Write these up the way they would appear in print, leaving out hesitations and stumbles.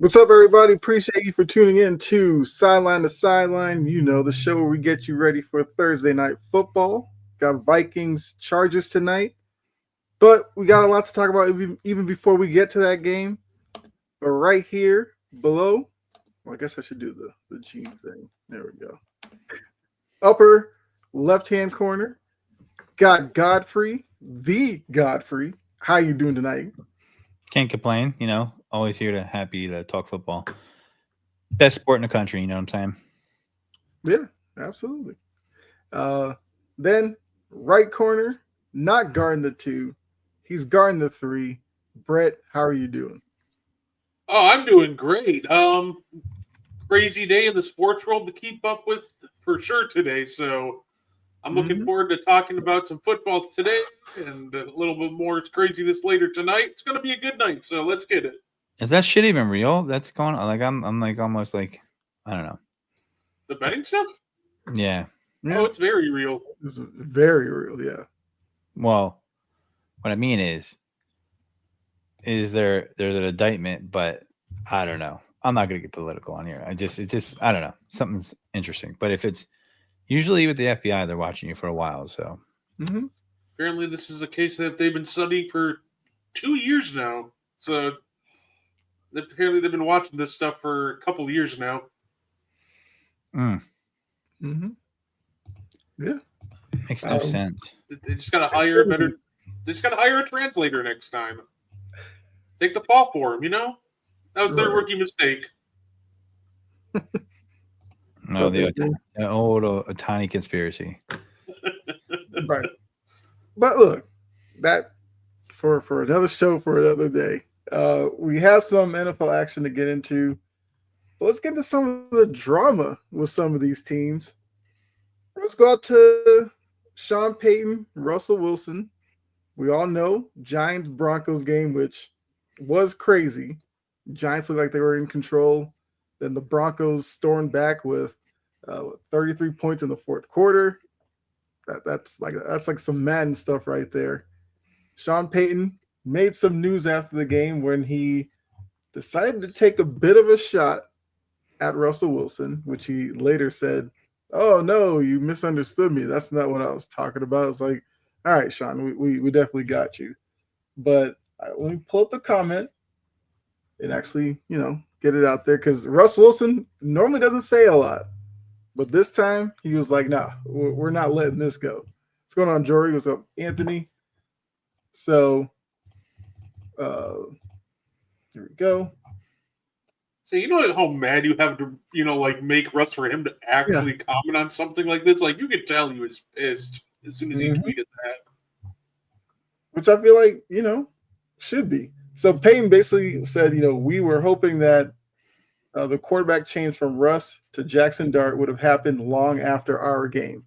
What's up, everybody? Appreciate you for tuning in to Sideline to Sideline. You know, the show where we get you ready for Thursday night football. Got Vikings Chargers tonight, but we got a lot to talk about even before we get to that game. But right here below, well, I guess I should do the G thing. There we go. Upper left-hand corner, got Godfrey, the Godfrey. How you doing tonight? Can't complain, always happy to talk football. Best sport in the country, you know what I'm saying? Yeah, absolutely. Then right corner, not guarding the two, he's guarding the three. Brett, how are you doing? Oh, I'm doing great. Crazy day in the sports world to keep up with for sure today. So I'm looking forward to talking about some football today and a little bit more craziness later tonight. It's going to be a good night. So let's get it. Is that shit even real? That's going on. Like I'm like almost like I don't know. The betting stuff? Yeah. Oh, it's very real. It's very real, yeah. Well, what I mean is there's an indictment, but I don't know. I'm not gonna get political on here. It's just I don't know. Something's interesting. But if it's usually with the FBI, they're watching you for a while. So apparently this is a case that they've been studying for 2 years now. So apparently they've been watching this stuff for a couple of years now. Yeah. Makes no sense. They just gotta hire They just gotta hire a translator next time. Take the fall for him, That was their rookie mistake. No, the old Otani conspiracy. Right. But look, that for another show for another day. We have some NFL action to get into. But let's get into some of the drama with some of these teams. Let's go out to Sean Payton, Russell Wilson. We all know Giants Broncos game, which was crazy. Giants looked like they were in control. Then the Broncos stormed back with 33 points in the fourth quarter. That's like some Madden stuff right there. Sean Payton made some news after the game when he decided to take a bit of a shot at Russell Wilson, which he later said, "Oh no, you misunderstood me. That's not what I was talking about." It's like, all right, Sean, we definitely got you. But let me pull up the comment and actually, get it out there, because Russ Wilson normally doesn't say a lot. But this time he was like, nah, we're not letting this go. What's going on, Jory? What's up, Anthony? So here we go. So you know how mad you have to, make Russ for him to actually comment on something like this? Like, you could tell he was pissed as soon as he tweeted that. Which I feel like, should be. So Payton basically said, we were hoping that the quarterback change from Russ to Jackson Dart would have happened long after our game.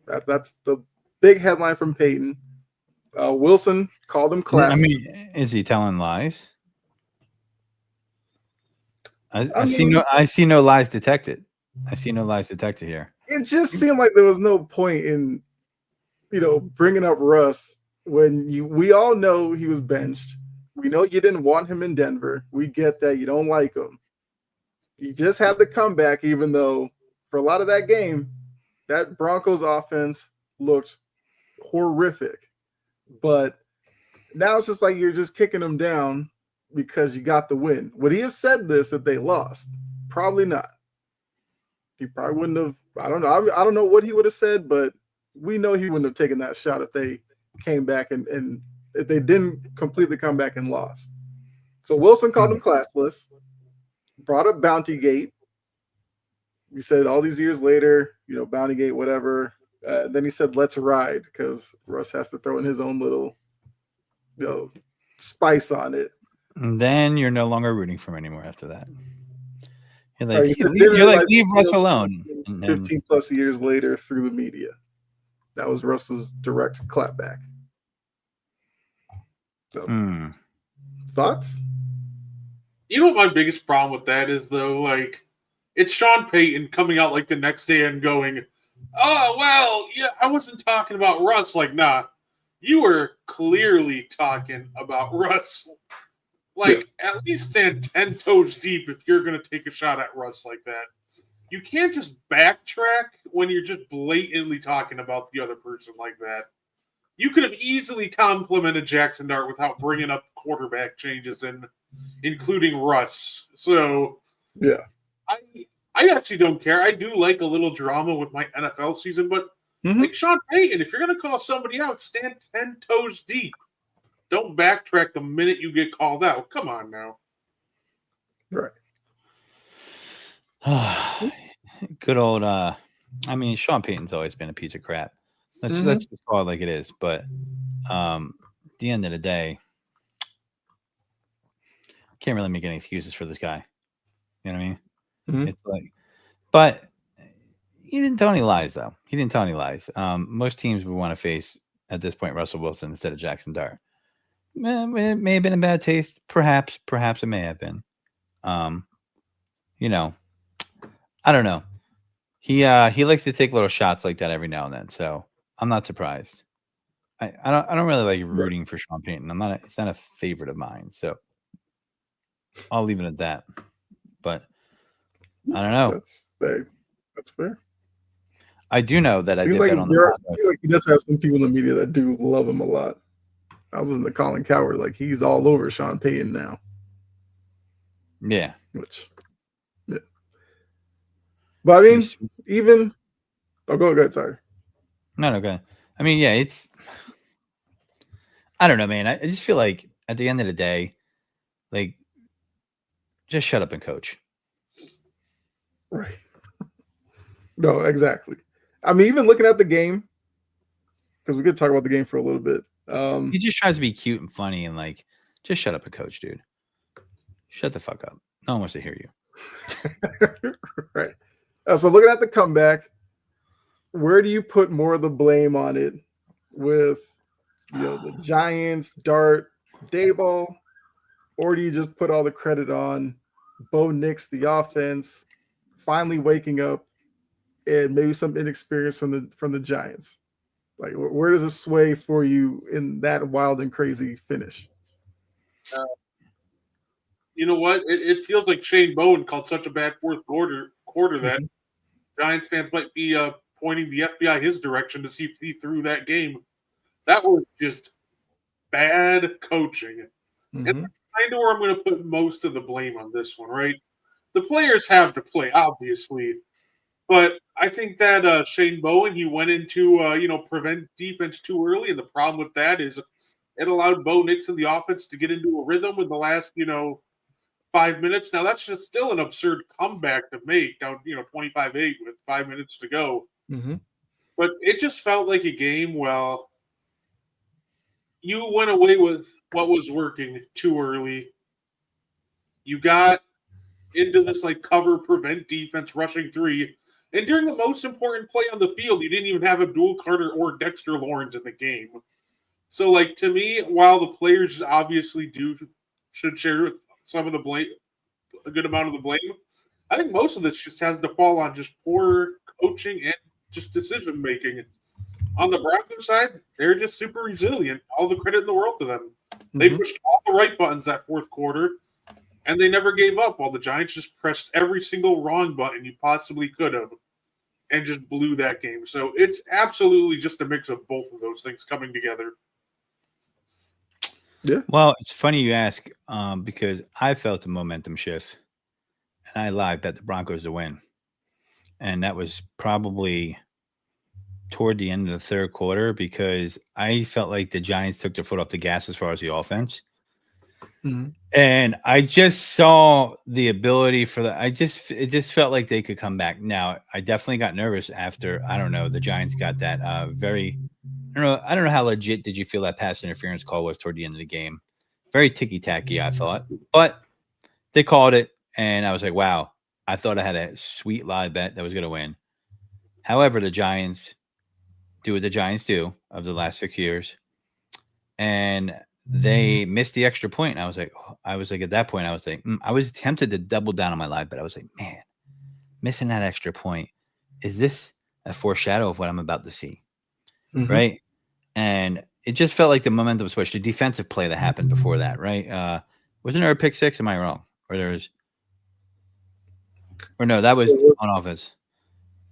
That's the big headline from Payton. Wilson called him classic. I mean, is he telling lies? I see no lies detected. I see no lies detected here. It just seemed like there was no point in, bringing up Russ when we all know he was benched. We know you didn't want him in Denver. We get that you don't like him. He just had the comeback, even though for a lot of that game, that Broncos offense looked horrific. But now it's just like you're just kicking them down because you got the win. Would he have said this if they lost? Probably not. He probably wouldn't have. I don't know. I don't know what he would have said, but we know he wouldn't have taken that shot if they came back and if they didn't complete the comeback and lost. So Wilson called him classless, brought up Bountygate. He said all these years later, Bountygate, whatever. Then he said, let's ride, because Russ has to throw in his own little, spice on it. And then you're no longer rooting for him anymore after that. You're like, leave Russ alone. 15 plus years later through the media. That was Russ's direct clapback. So, thoughts? You know what my biggest problem with that is, though? Like, it's Sean Payton coming out like the next day and going, "Oh, well, yeah, I wasn't talking about Russ." Like, nah, you were clearly talking about Russ. Like, Yes. at least stand 10 toes deep if you're going to take a shot at Russ like that. You can't just backtrack when you're just blatantly talking about the other person like that. You could have easily complimented Jackson Dart without bringing up quarterback changes and including Russ. So, Yeah. I actually don't care. I do like a little drama with my NFL season, but like Sean Payton, if you're going to call somebody out, stand 10 toes deep. Don't backtrack the minute you get called out. Come on now. Right. Good old I mean, Sean Payton's always been a piece of crap. Let's just call it like it is. But at the end of the day, can't really make any excuses for this guy. You know what I mean? It's like, but he didn't tell any lies, though. He didn't tell any lies. Most teams would want to face at this point Russell Wilson instead of Jackson Dart. It may have been a bad taste, perhaps it may have been. You know, I don't know. He likes to take little shots like that every now and then, so I'm not surprised. I don't really like rooting for Sean Payton. It's not a favorite of mine, so I'll leave it at that. But I don't know. That's fair. I do know that Seems I did like bet on the he does have some people in the media that do love him a lot. I was listening to Colin Cowherd, like he's all over Sean Payton now. Yeah. Yeah. But I mean, even go ahead, sorry. No, go ahead. I mean, yeah, I don't know, man. I just feel like at the end of the day, like, just shut up and coach. Right. No, exactly. I mean, even looking at the game, because we could talk about the game for a little bit. He just tries to be cute and funny and like, just shut up and coach, dude. Shut the fuck up. No one wants to hear you. Right. So looking at the comeback, where do you put more of the blame on it with the Giants, Dart, Daboll, or do you just put all the credit on Bo Nix, the offense, finally waking up, and maybe some inexperience from the Giants? Like, where does it sway for you in that wild and crazy finish? You know what? It feels like Shane Bowen called such a bad fourth quarter that Giants fans might be pointing the FBI his direction to see if he threw that game. That was just bad coaching. And that's kind of where I'm going to put most of the blame on this one, right? The players have to play, obviously. But I think that Shane Bowen, he went into, prevent defense too early. And the problem with that is it allowed Bo Nix and the offense to get into a rhythm in the last, 5 minutes. Now, that's just still an absurd comeback to make down, 25-8 with 5 minutes to go. But it just felt like a game, well, you went away with what was working too early. You got into this like cover prevent defense rushing three. And during the most important play on the field, you didn't even have Abdul Carter or Dexter Lawrence in the game. So, like, to me, while the players obviously should share some of the blame, a good amount of the blame, I think most of this just has to fall on just poor coaching and just decision making. On the Broncos side, they're just super resilient. All the credit in the world to them. They pushed all the right buttons that fourth quarter, and they never gave up, while the Giants just pressed every single wrong button you possibly could have and just blew that game. So it's absolutely just a mix of both of those things coming together. Yeah. Well, it's funny you ask because I felt a momentum shift, and I live bet the Broncos to win. And that was probably toward the end of the third quarter because I felt like the Giants took their foot off the gas as far as the offense. And I just saw the ability for it just felt like they could come back. Now, I definitely got nervous after, I don't know, the Giants got that I don't know how legit did you feel that pass interference call was toward the end of the game. Very ticky-tacky, I thought. But they called it, and I was like, wow, I thought I had a sweet live bet that was going to win. However, the Giants do what the Giants do of the last 6 years. And they missed the extra point. I was like, at that point, I was like, I was tempted to double down on my live, but I was like, man, missing that extra point. Is this a foreshadow of what I'm about to see? Right. And it just felt like the momentum switch, the defensive play that happened before that. Right. Wasn't there a pick six? Am I wrong? Or no, that was on offense.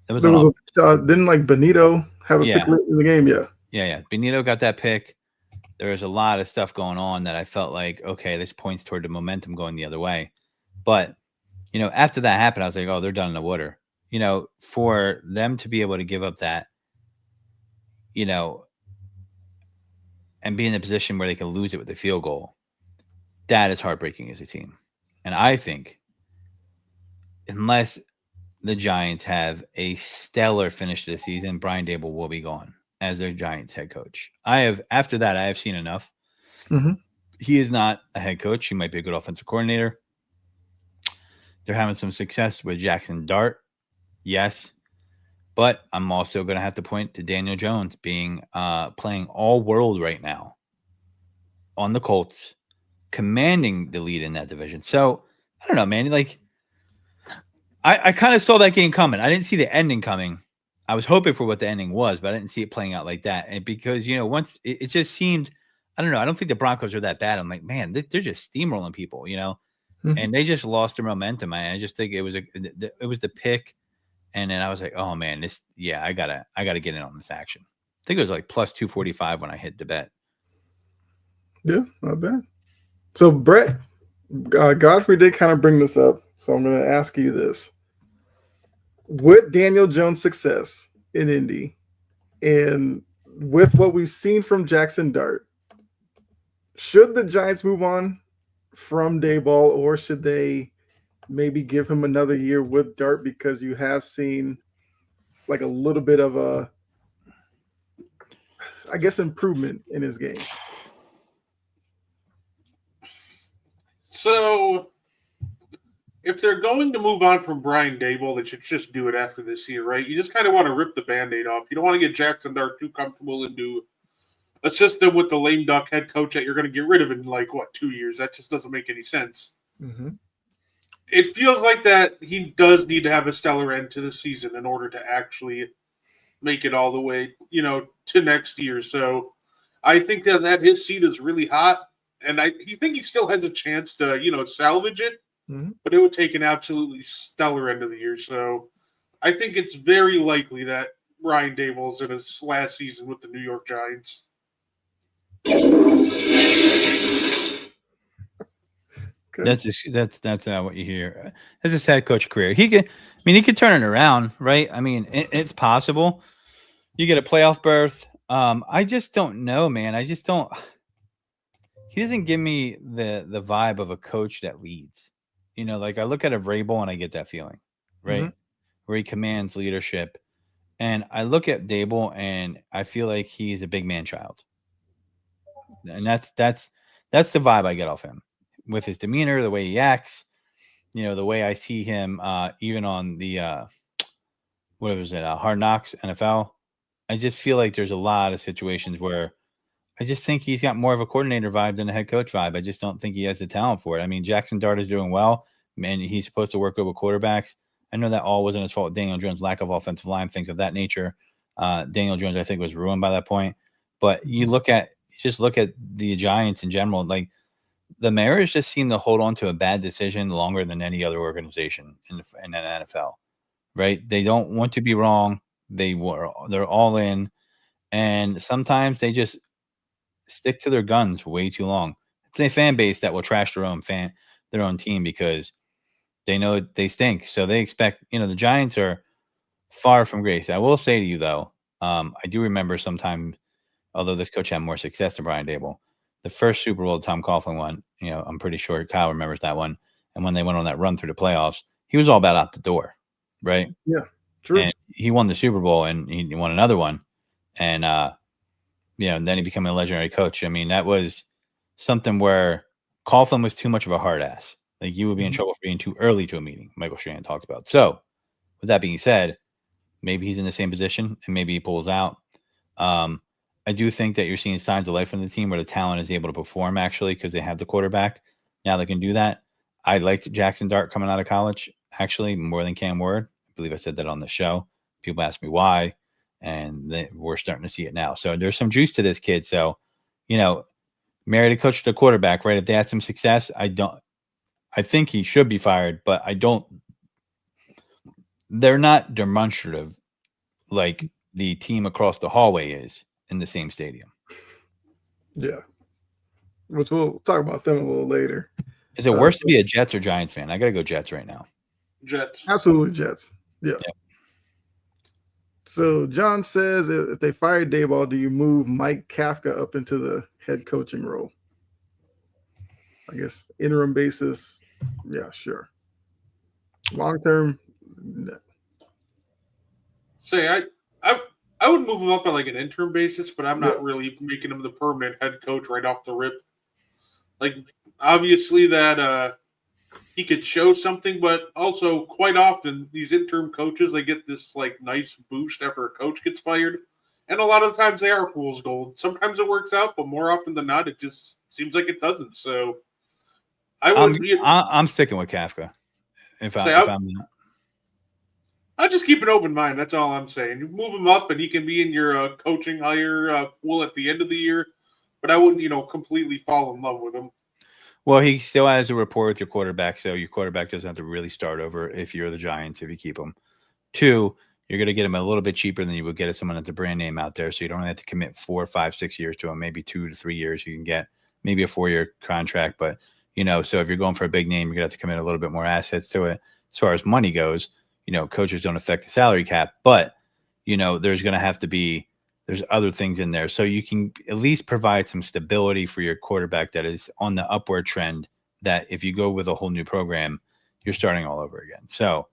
That was There on was offense. didn't like Benito have a Yeah. pick late in the game? Yeah. Yeah. Benito got that pick. There was a lot of stuff going on that I felt like, okay, this points toward the momentum going the other way. But, after that happened, I was like, oh, they're done in the water. For them to be able to give up that, and be in a position where they can lose it with a field goal, that is heartbreaking as a team. And I think unless the Giants have a stellar finish to the season, Brian Dable will be gone as their Giants head coach. After that, I have seen enough. Mm-hmm. He is not a head coach. He might be a good offensive coordinator. They're having some success with Jackson Dart. Yes. But I'm also going to have to point to Daniel Jones being playing all world right now on the Colts, commanding the lead in that division. So I don't know, man. Like I kind of saw that game coming. I didn't see the ending coming. I was hoping for what the ending was, but I didn't see it playing out like that. And because, once it just seemed, I don't know. I don't think the Broncos are that bad. I'm like, man, they're just steamrolling people, Mm-hmm. and they just lost their momentum. I just think it was the pick. And then I was like, oh man, I gotta get in on this action. I think it was like plus 245 when I hit the bet. Yeah, not bad. So Brett, Godfrey did kind of bring this up. So I'm going to ask you this. With Daniel Jones' success in Indy and with what we've seen from Jackson Dart, should the Giants move on from Dayball, or should they maybe give him another year with Dart, because you have seen like a little bit of a, I guess, improvement in his game? So, if they're going to move on from Brian Dable, they should just do it after this year, right? You just kind of want to rip the Band-Aid off. You don't want to get Jackson Dart too comfortable into a system with the lame duck head coach that you're going to get rid of in 2 years. That just doesn't make any sense. Mm-hmm. It feels like that he does need to have a stellar end to the season in order to actually make it all the way, to next year. So I think that his seat is really hot, and I think he still has a chance to, salvage it. Mm-hmm. But it would take an absolutely stellar end of the year. So I think it's very likely that Brian Dable's in his last season with the New York Giants. Okay. That's what you hear. As a head coach career, he could turn it around, right? I mean, it's possible. You get a playoff berth. I just don't know, man. He doesn't give me the vibe of a coach that leads. Like I look at a Vrabel and I get that feeling, right? Mm-hmm. Where he commands leadership. And I look at Dable and I feel like he's a big man child. And that's the vibe I get off him, with his demeanor, the way he acts, the way I see him even on the what was it, Hard Knocks NFL. I just feel like there's a lot of situations where I just think he's got more of a coordinator vibe than a head coach vibe. I just don't think he has the talent for it. I mean, Jackson Dart is doing well, and he's supposed to work good with quarterbacks. I know that all wasn't his fault. Daniel Jones' lack of offensive line, things of that nature. Daniel Jones, I think, was ruined by that point. But you just look at the Giants in general. Like the Mariners just seem to hold on to a bad decision longer than any other organization in the NFL. Right? They don't want to be wrong. They're all in, and sometimes they just stick to their guns way too long. It's a fan base that will trash their own team because they know they stink. So they expect, the Giants are far from grace. I will say to you though, I do remember sometime, although this coach had more success than Brian Dable, the first Super Bowl Tom Coughlin won, I'm pretty sure Kyle remembers that one. And when they went on that run through the playoffs, he was all about out the door, right? Yeah, true. And he won the Super Bowl and he won another one. And, and then he became a legendary coach. I mean, that was something where Coughlin was too much of a hard ass. Like you would be in trouble for being too early to a meeting, Michael Strahan talked about. So with that being said, maybe he's in the same position and maybe he pulls out. I do think that you're seeing signs of life from the team where the talent is able to perform actually because they have the quarterback. Now they can do that. I liked Jackson Dart coming out of college, actually, more than Cam Ward. I believe I said that on the show. People ask me why, and we're starting to see it now. So there's some juice to this kid. So, Mariota coached the quarterback, right? If they had some success, I think he should be fired, but I don't. They're not demonstrative like the team across the hallway is in the same stadium. Yeah. Which we'll talk about them a little later. Is it worse to be a Jets or Giants fan? I got to go Jets right now. Jets. Absolutely Jets. Yeah. So John says if they fire Dayball, do you move Mike Kafka up into the head coaching role? I guess interim basis. Yeah, sure. Long term, no. Say I would move him up on like an interim basis, but I'm not really making him the permanent head coach right off the rip. Like obviously that he could show something, but also quite often these interim coaches, they get this like nice boost after a coach gets fired. And a lot of the times they are fool's gold. Sometimes it works out, but more often than not, it just seems like it doesn't. So I'm sticking with Kafka. I'll just keep an open mind. That's all I'm saying. You move him up, and he can be in your coaching hire pool at the end of the year. But I wouldn't, completely fall in love with him. Well, he still has a rapport with your quarterback, so your quarterback doesn't have to really start over if you're the Giants, if you keep him. 2, you're going to get him a little bit cheaper than you would get someone that's a brand name out there, so you don't have to commit 4, 5, 6 years to him. Maybe 2 to 3 years you can get, maybe a 4-year contract. But, so if you're going for a big name, you're going to have to commit a little bit more assets to it. As far as money goes, coaches don't affect the salary cap, but, there's going to have to be there's other things in there. So you can at least provide some stability for your quarterback that is on the upward trend, that if you go with a whole new program, you're starting all over again. So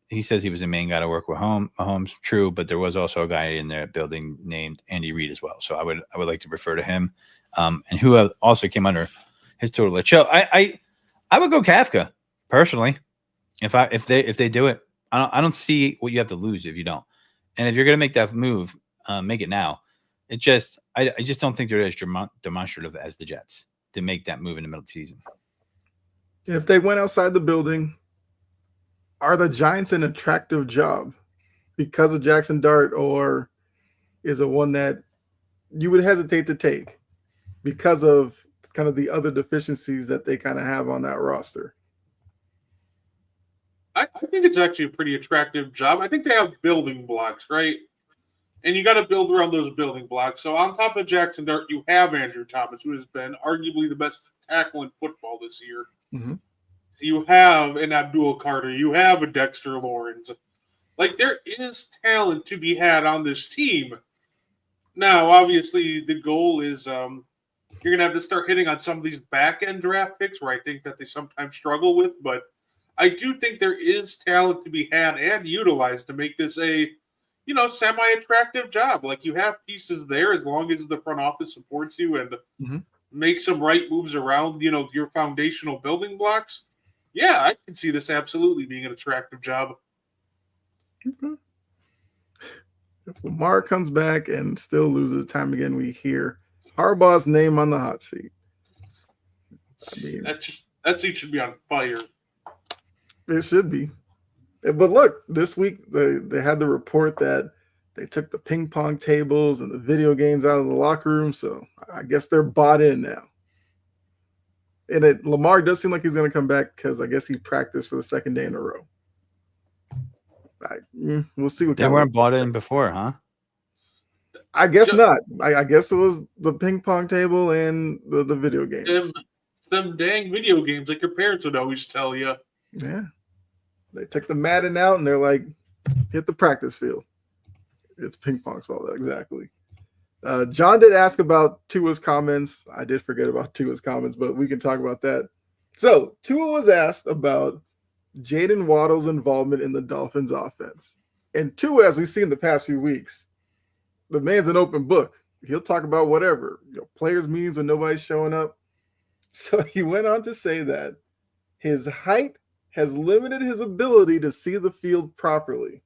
he says he was the main guy to work with Mahomes. True, but there was also a guy in there building named Andy Reid as well. So I would like to refer to him. And who also came under his tutelage. So I would go Kafka personally. If they do it, I don't see what you have to lose if you don't. And if you're going to make that move, make it now. I just don't think they're as demonstrative as the Jets to make that move in the middle of the season. If they went outside the building, are the Giants an attractive job because of Jackson Dart, or is it one that you would hesitate to take because of kind of the other deficiencies that they kind of have on that roster? I think it's actually a pretty attractive job. I think they have building blocks, right? And you got to build around those building blocks. So on top of Jackson Dart, you have Andrew Thomas, who has been arguably the best tackle in football this year. Mm-hmm. You have an Abdul Carter. You have a Dexter Lawrence. Like, there is talent to be had on this team. Now, obviously, the goal is you're going to have to start hitting on some of these back-end draft picks where I think that they sometimes struggle with, but I do think there is talent to be had and utilized to make this a, semi-attractive job. Like, you have pieces there as long as the front office supports you and make some right moves around, your foundational building blocks. Yeah, I can see this absolutely being an attractive job. Mm-hmm. If Lamar comes back and still loses time again, we hear Harbaugh's name on the hot seat. That seat should be on fire. It should be. But look, this week they had the report that they took the ping pong tables and the video games out of the locker room, so I guess they're bought in now. And Lamar does seem like he's going to come back because I guess he practiced for the second day in a row. We'll see what they weren't bought in before, huh? I guess not. I guess it was the ping pong table and the video games. Them dang video games, like your parents would always tell you. Yeah. They took the Madden out and they're like, hit the practice field. It's ping pong's fault, exactly. John did ask about Tua's comments. I did forget about Tua's comments, but we can talk about that. So Tua was asked about Jaden Waddle's involvement in the Dolphins offense. And Tua, as we've seen the past few weeks, the man's an open book. He'll talk about whatever, players' meetings when nobody's showing up. So he went on to say that his height has limited his ability to see the field properly,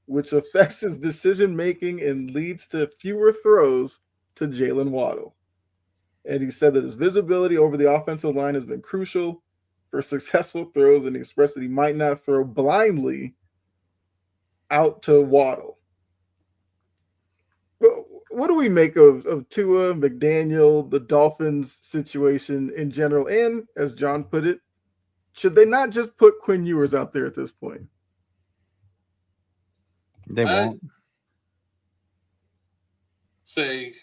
which affects his decision-making and leads to fewer throws to Jalen Waddle. And he said that his visibility over the offensive line has been crucial for successful throws, and he expressed that he might not throw blindly out to Waddle. what do we make of Tua, McDaniel, the Dolphins situation in general? And as John put it, should they not just put Quinn Ewers out there at this point? They won't. Say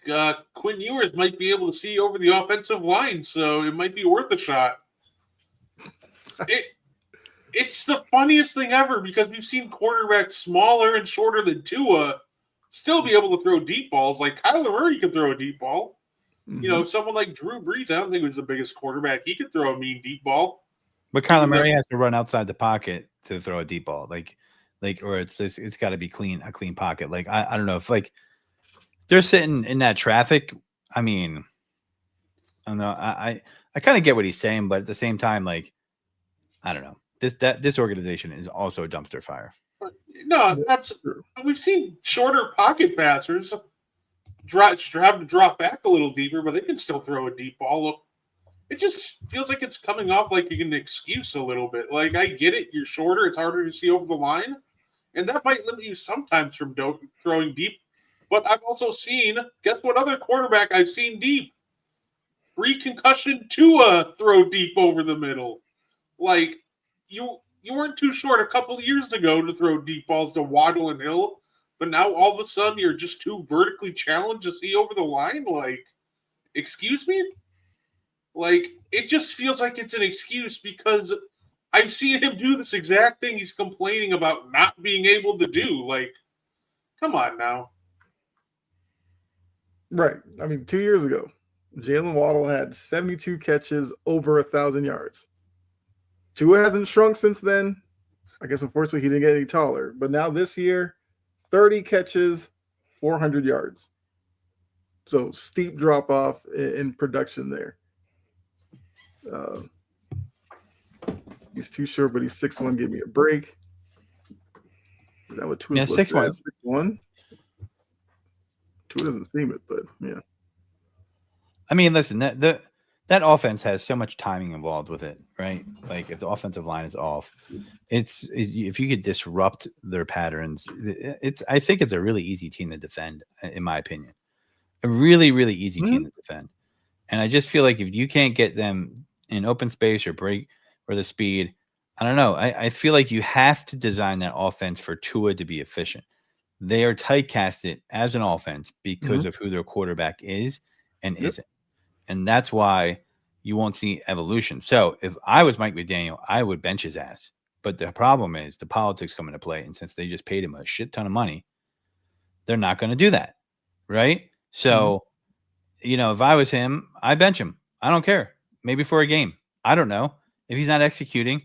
Quinn Ewers might be able to see over the offensive line, so it might be worth a shot. It's the funniest thing ever because we've seen quarterbacks smaller and shorter than Tua still be able to throw deep balls. Like Kyler Murray can throw a deep ball. Mm-hmm. You know, someone like Drew Brees, I don't think he was the biggest quarterback. He could throw a mean deep ball. But Kyler Murray has to run outside the pocket to throw a deep ball, or it's got to be a clean pocket. Like I don't know if like they're sitting in that traffic. I mean, I don't know. I kind of get what he's saying, but at the same time, like I don't know. This organization is also a dumpster fire. No, absolutely. We've seen shorter pocket passers have to drop back a little deeper, but they can still throw a deep ball. It just feels like it's coming off like an excuse a little bit. Like, I get it. You're shorter. It's harder to see over the line. And that might limit you sometimes from throwing deep. But I've also seen, guess what other quarterback I've seen deep? Pre-concussion Tua throw deep over the middle. Like, you weren't too short a couple of years ago to throw deep balls to Waddle and Hill. But now all of a sudden you're just too vertically challenged to see over the line? Like, excuse me? Like, it just feels like it's an excuse because I've seen him do this exact thing he's complaining about not being able to do. Like, come on now. Right. I mean, 2 years ago, Jalen Waddle had 72 catches, over 1,000 yards. Tua hasn't shrunk since then. I guess, unfortunately, he didn't get any taller. But now this year, 30 catches, 400 yards. So steep drop-off in production there. He's too short, but he's 6'1". Give me a break. Is that what Tua's listed as? 6'1"? Tua doesn't seem it, but yeah. I mean, listen, that offense has so much timing involved with it, right? Like if the offensive line is off, if you could disrupt their patterns, I think it's a really easy team to defend, in my opinion. A really, really easy team to defend. And I just feel like if you can't get them in open space or break or the speed, I don't know. I feel like you have to design that offense for Tua to be efficient. They are typecasted as an offense because of who their quarterback is and isn't. And that's why you won't see evolution. So if I was Mike McDaniel, I would bench his ass. But the problem is the politics come into play. And since they just paid him a shit ton of money, they're not going to do that. Right? So, you know, if I was him, I bench him. I don't care. Maybe for a game. I don't know. If he's not executing,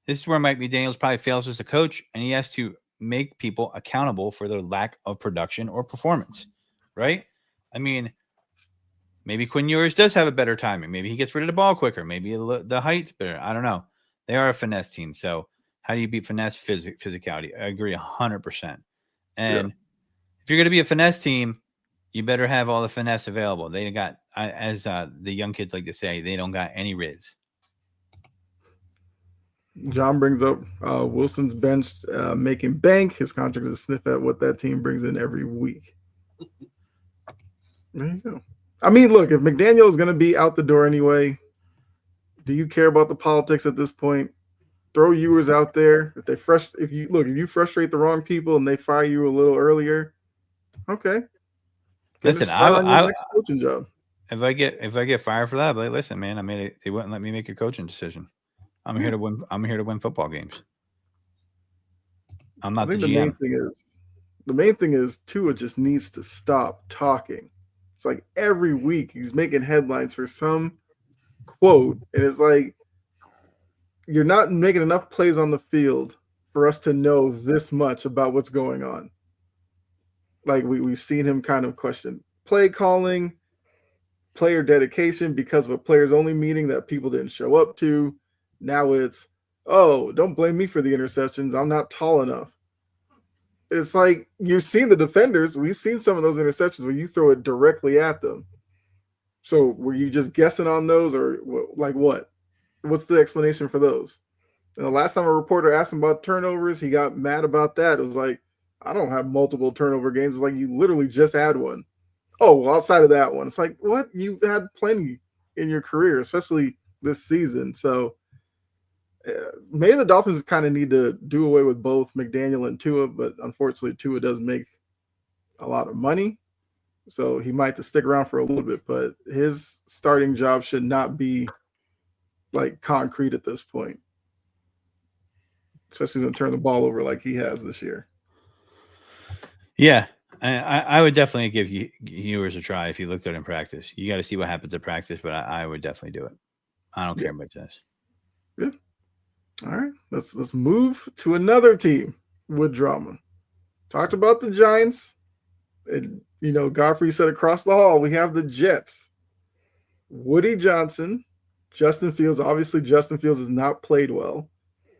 this is where Mike McDaniels probably fails as a coach, and he has to make people accountable for their lack of production or performance, right? I mean, maybe Quinn Ewers does have a better timing. Maybe he gets rid of the ball quicker. Maybe the height's better. I don't know. They are a finesse team. So how do you beat finesse physicality? I agree 100%. And if you're going to be a finesse team, you better have all the finesse available. They got, as the young kids like to say, they don't got any riz. John brings up Wilson's benched, making bank. His contract is a sniff at what that team brings in every week. There you go. I mean, look, if McDaniel is going to be out the door anyway, do you care about the politics at this point? Throw Ewers out there. If you frustrate the wrong people and they fire you a little earlier, okay. Listen, next coaching job. If I get fired for that, I'll be like, listen, man, they wouldn't let me make a coaching decision. I'm here to win. I'm here to win football games. I'm not the GM. The main thing is Tua just needs to stop talking. It's like every week he's making headlines for some quote, and it's like you're not making enough plays on the field for us to know this much about what's going on. Like we've seen him kind of question play calling, player dedication because of a players only meeting that people didn't show up to. Now it's, oh, don't blame me for the interceptions. I'm not tall enough. It's like you've seen the defenders. We've seen some of those interceptions where you throw it directly at them. So were you just guessing on those or like what? What's the explanation for those? And the last time a reporter asked him about turnovers, he got mad about that. It was like, I don't have multiple turnover games. It's like you literally just had one. Oh, well, outside of that one, it's like, what? You've had plenty in your career, especially this season. So maybe the Dolphins kind of need to do away with both McDaniel and Tua, but unfortunately, Tua does make a lot of money. So he might have to stick around for a little bit, but his starting job should not be like concrete at this point, especially going to turn the ball over like he has this year. Yeah, I would definitely give Ewers a try if he looked good in practice. You got to see what happens at practice, but I would definitely do it. I don't care about this. Yeah. All right, let's move to another team with drama. Talked about the Giants, and Godfrey said across the hall we have the Jets. Woody Johnson, Justin Fields. Obviously, Justin Fields has not played well.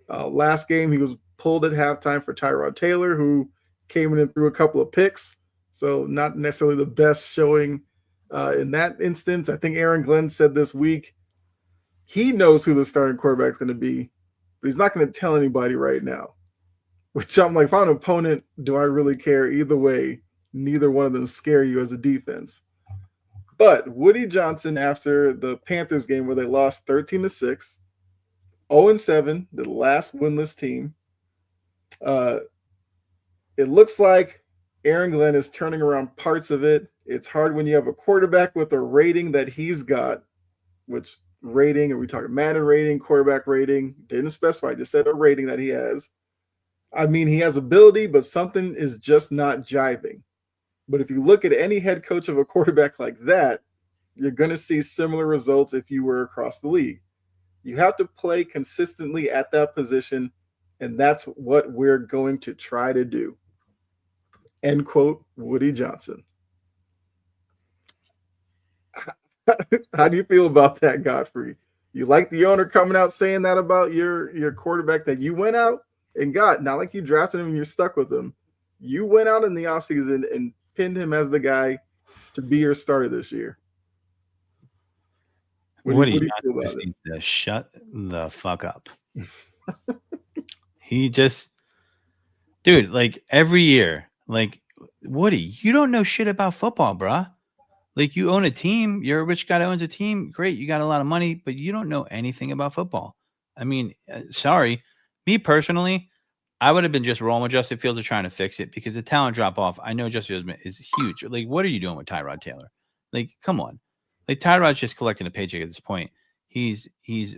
Last game he was pulled at halftime for Tyrod Taylor, who came in and threw a couple of picks. So not necessarily the best showing in that instance. I think Aaron Glenn said this week he knows who the starting quarterback is going to be, but he's not going to tell anybody right now. Which I'm like, if I'm an opponent, do I really care? Either way, neither one of them scare you as a defense. But Woody Johnson, after the Panthers game where they lost 13-6, 0-7, the last winless team, it looks like Aaron Glenn is turning around parts of it. It's hard when you have a quarterback with a rating that he's got, which rating, are we talking Madden rating, quarterback rating? Didn't specify, just said a rating that he has. I mean, he has ability, but something is just not jiving. But if you look at any head coach of a quarterback like that, you're going to see similar results if you were across the league. You have to play consistently at that position, and that's what we're going to try to do. End quote, Woody Johnson. How do you feel about that, Godfrey? You like the owner coming out saying that about your quarterback that you went out and got? Not like you drafted him and you're stuck with him. You went out in the offseason and pinned him as the guy to be your starter this year. What do you feel about it? Needs to shut the fuck up. He just, dude, like every year, like Woody, you don't know shit about football, bruh. Like you own a team, you're a rich guy that owns a team. Great, you got a lot of money, but you don't know anything about football. I mean, sorry, me personally, I would have been just rolling with Justin Fields and trying to fix it because the talent drop off. I know Justin Fields is huge. Like, what are you doing with Tyrod Taylor? Like, come on. Like Tyrod's just collecting a paycheck at this point. He's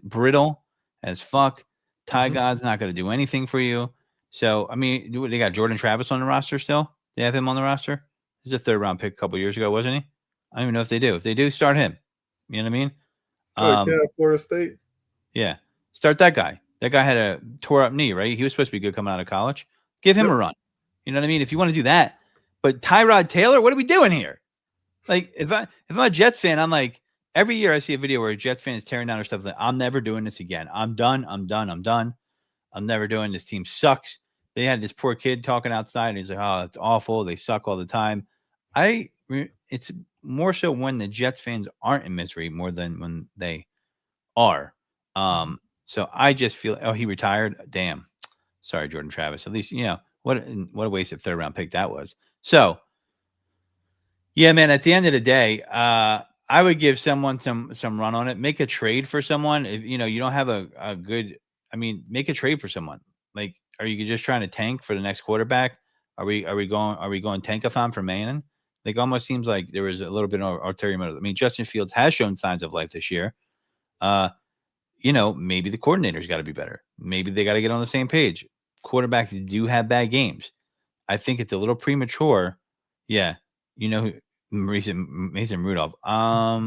brittle as fuck. Ty God's not going to do anything for you. So, I mean, they got Jordan Travis on the roster still. They have him on the roster. He's a 3rd round pick a couple years ago, wasn't he? I don't even know if they do. If they do, start him. You know what I mean? Florida State. Yeah, start that guy. That guy had a tore up knee, right? He was supposed to be good coming out of college. Give him a run. You know what I mean? If you want to do that. But Tyrod Taylor, what are we doing here? Like, if I'm a Jets fan, I'm like, every year I see a video where a Jets fan is tearing down their stuff. Like, I'm never doing this again. I'm done. I'm never doing this. Team sucks. They had this poor kid talking outside, and he's like, oh, it's awful. They suck all the time. It's more so when the Jets fans aren't in misery more than when they are. So I just feel, oh, he retired. Damn. Sorry, Jordan Travis. At least, what a wasted 3rd round pick that was. So, yeah, man, at the end of the day, I would give someone some run on it. Make a trade for someone. If you don't have a good, make a trade for someone. Like, are you just trying to tank for the next quarterback? Are we going tankathon for Manning? Like, almost seems like there was a little bit of ulterior motive. I mean, Justin Fields has shown signs of life this year. Maybe the coordinator's got to be better. Maybe they got to get on the same page. Quarterbacks do have bad games. I think it's a little premature. Yeah. Mason Rudolph. I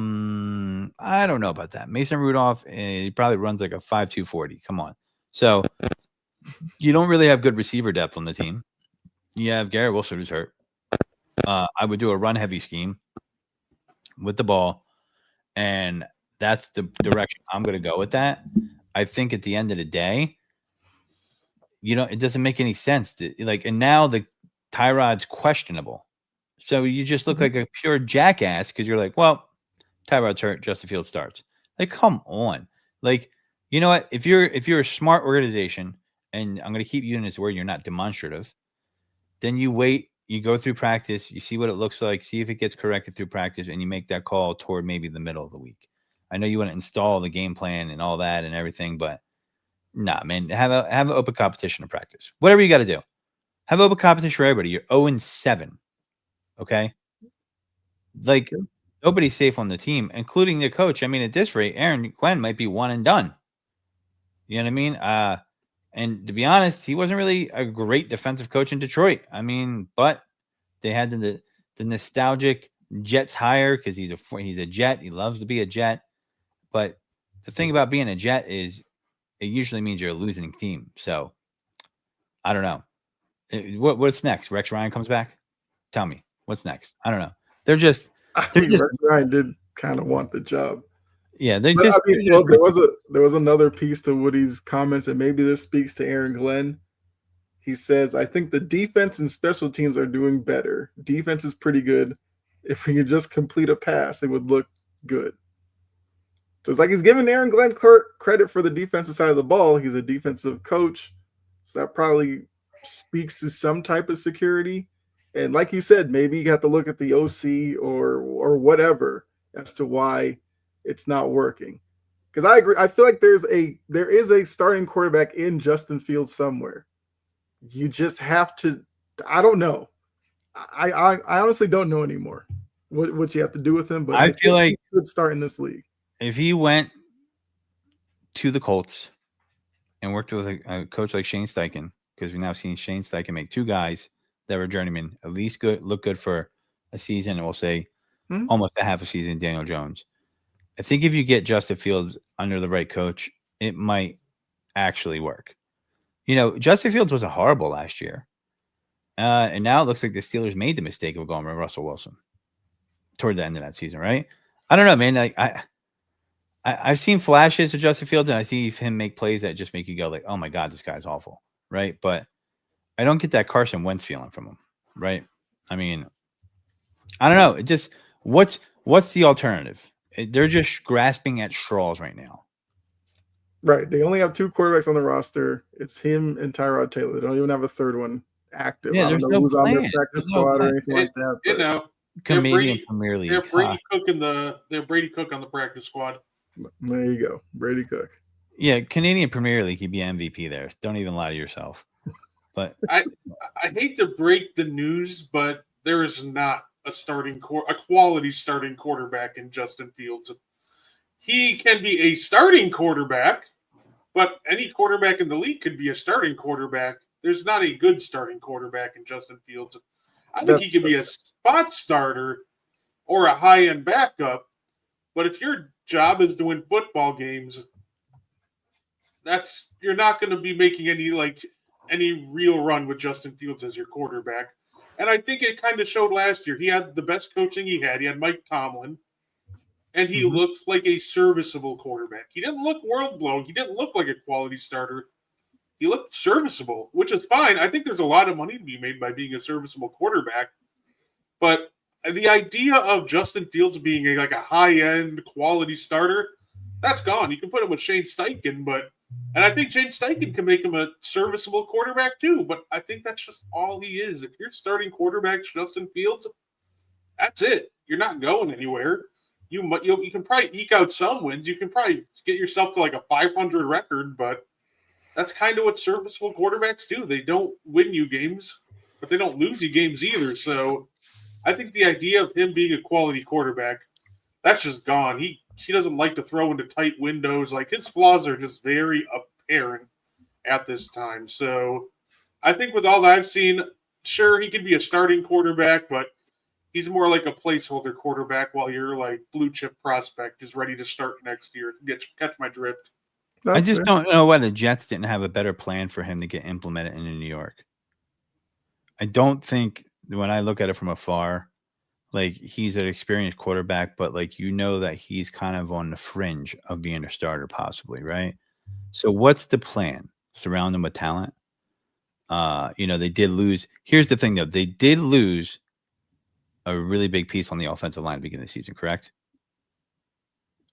don't know about that. Mason Rudolph, he probably runs like a 5.2 40. Come on. So you don't really have good receiver depth on the team. You have Garrett Wilson who's hurt. I would do a run heavy scheme with the ball, and that's the direction I'm going to go with that. I think at the end of the day, it doesn't make any sense and now the Tyrod's questionable. So you just look like a pure jackass because you're like, well, Tyrod's hurt, Justin Fields starts. Like, come on. Like, you know what? If you're a smart organization, and I'm going to keep using this word, you're not demonstrative, then you wait you go through practice, you see what it looks like, see if it gets corrected through practice, and you make that call toward maybe the middle of the week. I know you want to install the game plan and all that and everything, but nah, man, have an open competition in practice. Whatever you got to do, have open competition for everybody. You're 0-7, okay? Like nobody's safe on the team, including the coach. I mean, at this rate, Aaron Glenn might be one and done. You know what I mean? And to be honest, he wasn't really a great defensive coach in Detroit. I mean, but they had the nostalgic Jets hire because he's a Jet. He loves to be a Jet. But the thing about being a Jet is it usually means you're a losing team. So I don't know. What's next? Rex Ryan comes back? Tell me what's next. I don't know. Rex Ryan did kind of want the job. Yeah, there was another piece to Woody's comments, and maybe this speaks to Aaron Glenn. He says, I think the defense and special teams are doing better. Defense is pretty good. If we could just complete a pass, it would look good. So it's like he's giving Aaron Glenn credit for the defensive side of the ball. He's a defensive coach. So that probably speaks to some type of security. And like you said, maybe you have to look at the OC or whatever as to why it's not working. Because I agree. I feel like there is a starting quarterback in Justin Fields somewhere. You just have to. I don't know. I honestly don't know anymore what you have to do with him. But I feel like he could start in this league. If he went to the Colts and worked with a coach like Shane Steichen, because we've now seen Shane Steichen make two guys that were journeymen at least look good for a season, and we'll say almost a half a season, Daniel Jones. I think if you get Justin Fields under the right coach, it might actually work. You know, Justin Fields wasn't horrible last year. And now it looks like the Steelers made the mistake of going with Russell Wilson toward the end of that season, right? I don't know, man. Like I've seen flashes of Justin Fields, and I see him make plays that just make you go like, oh my God, this guy's awful, right? But I don't get that Carson Wentz feeling from him, right? I mean, I don't know. It just what's the alternative? They're just grasping at straws right now. Right. They only have two quarterbacks on the roster. It's him and Tyrod Taylor. They don't even have a third one active. Yeah, I don't know who's on their practice squad or anything like that. You know, Canadian Premier League. They have Brady Cook on the practice squad. There you go, Brady Cook. Yeah, Canadian Premier League, he'd be MVP there. Don't even lie to yourself. But I hate to break the news, but there is not a quality starting quarterback in Justin Fields. He can be a starting quarterback, but any quarterback in the league could be a starting quarterback. There's not a good starting quarterback in Justin Fields. I think he could be a spot starter or a high-end backup, but if your job is doing football games, you're not going to be making any real run with Justin Fields as your quarterback. And I think it kind of showed last year. He had the best coaching he had. He had Mike Tomlin, and he looked like a serviceable quarterback. He didn't look world-blown. He didn't look like a quality starter. He looked serviceable, which is fine. I think there's a lot of money to be made by being a serviceable quarterback. But the idea of Justin Fields being a high-end quality starter, that's gone. You can put him with Shane Steichen, and I think Shane Steichen can make him a serviceable quarterback too, but I think that's just all he is. If you're starting quarterback's Justin Fields, that's it. You're not going anywhere. You can probably eke out some wins. You can probably get yourself to a 500 record, but that's kind of what serviceable quarterbacks do. They don't win you games, but they don't lose you games either. So I think the idea of him being a quality quarterback, that's just gone. He doesn't like to throw into tight windows. His flaws are just very apparent at this time. So I think with all that I've seen, sure, he could be a starting quarterback, but he's more like a placeholder quarterback while you're blue chip prospect is ready to start next year. Catch my drift. I just don't know why the Jets didn't have a better plan for him to get implemented into New York. I don't think when I look at it from afar, he's an experienced quarterback, but that he's kind of on the fringe of being a starter possibly, right? So what's the plan? Surround him with talent. They did lose. Here's the thing though. They did lose a really big piece on the offensive line at the beginning of the season, correct?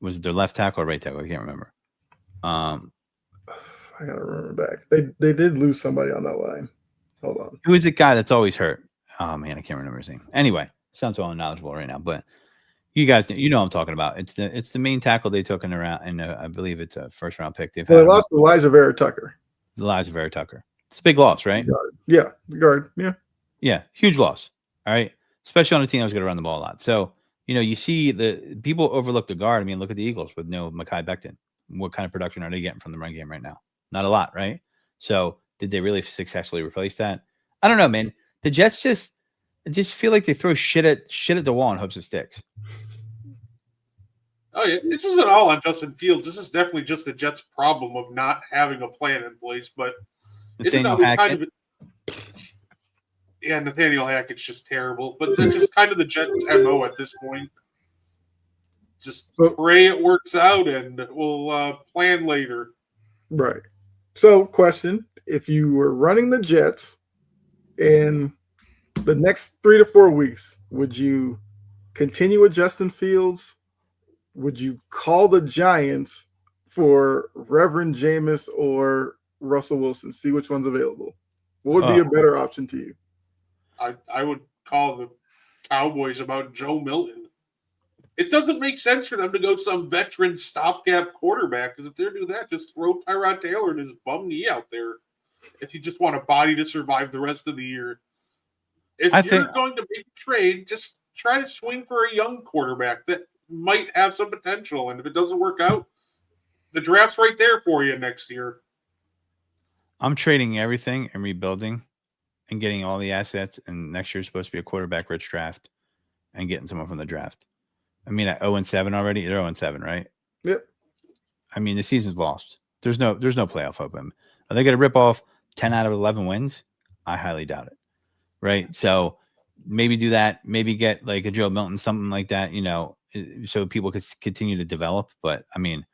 Was it their left tackle or right tackle? I can't remember. I gotta remember back. They did lose somebody on that line. Hold on. Who is the guy that's always hurt? Oh man, I can't remember his name. Anyway, sounds so unknowledgeable right now, but you guys, you know what I'm talking about. It's the main tackle they took in the round, and I believe it's a first round pick. They've Well, had they lost Elijah Vera Tucker. Elijah Vera Tucker. It's a big loss, right? Yeah, guard. Yeah. Yeah, huge loss. All right, especially on a team that was going to run the ball a lot. So you see the people overlook the guard. I mean, look at the Eagles with no Mekhi Becton. What kind of production are they getting from the run game right now? Not a lot, right? So did they really successfully replace that? I don't know, man. The Jets just feel like they throw shit at the wall and hopes it sticks. Oh yeah, this isn't all on Justin Fields. This is definitely just the Jets' problem of not having a plan in place. But Nathaniel Hackett. Yeah, Nathaniel Hackett's just terrible. But that's just kind of the Jets' MO at this point. Just pray it works out, and we'll plan later. Right. So, question: if you were running the Jets in the next 3 to 4 weeks, would you continue with Justin Fields? Would you call the Giants for Reverend Jameis or Russell Wilson? See which one's available. What would be a better option to you? I would call the Cowboys about Joe Milton. It doesn't make sense for them to go some veteran stopgap quarterback, because if they're doing that, just throw Tyrod Taylor and his bum knee out there if you just want a body to survive the rest of the year. If you're going to make a trade, just try to swing for a young quarterback that might have some potential. And if it doesn't work out, the draft's right there for you next year. I'm trading everything and rebuilding and getting all the assets. And next year's supposed to be a quarterback-rich draft and getting someone from the draft. I mean, at 0-7 already, they're 0-7, right? Yep. I mean, the season's lost. There's no playoff hope. Are they going to rip off 10 out of 11 wins? I highly doubt it. Right. So maybe do that. Maybe get like a Joe Milton, something like that, so people could continue to develop. But I mean,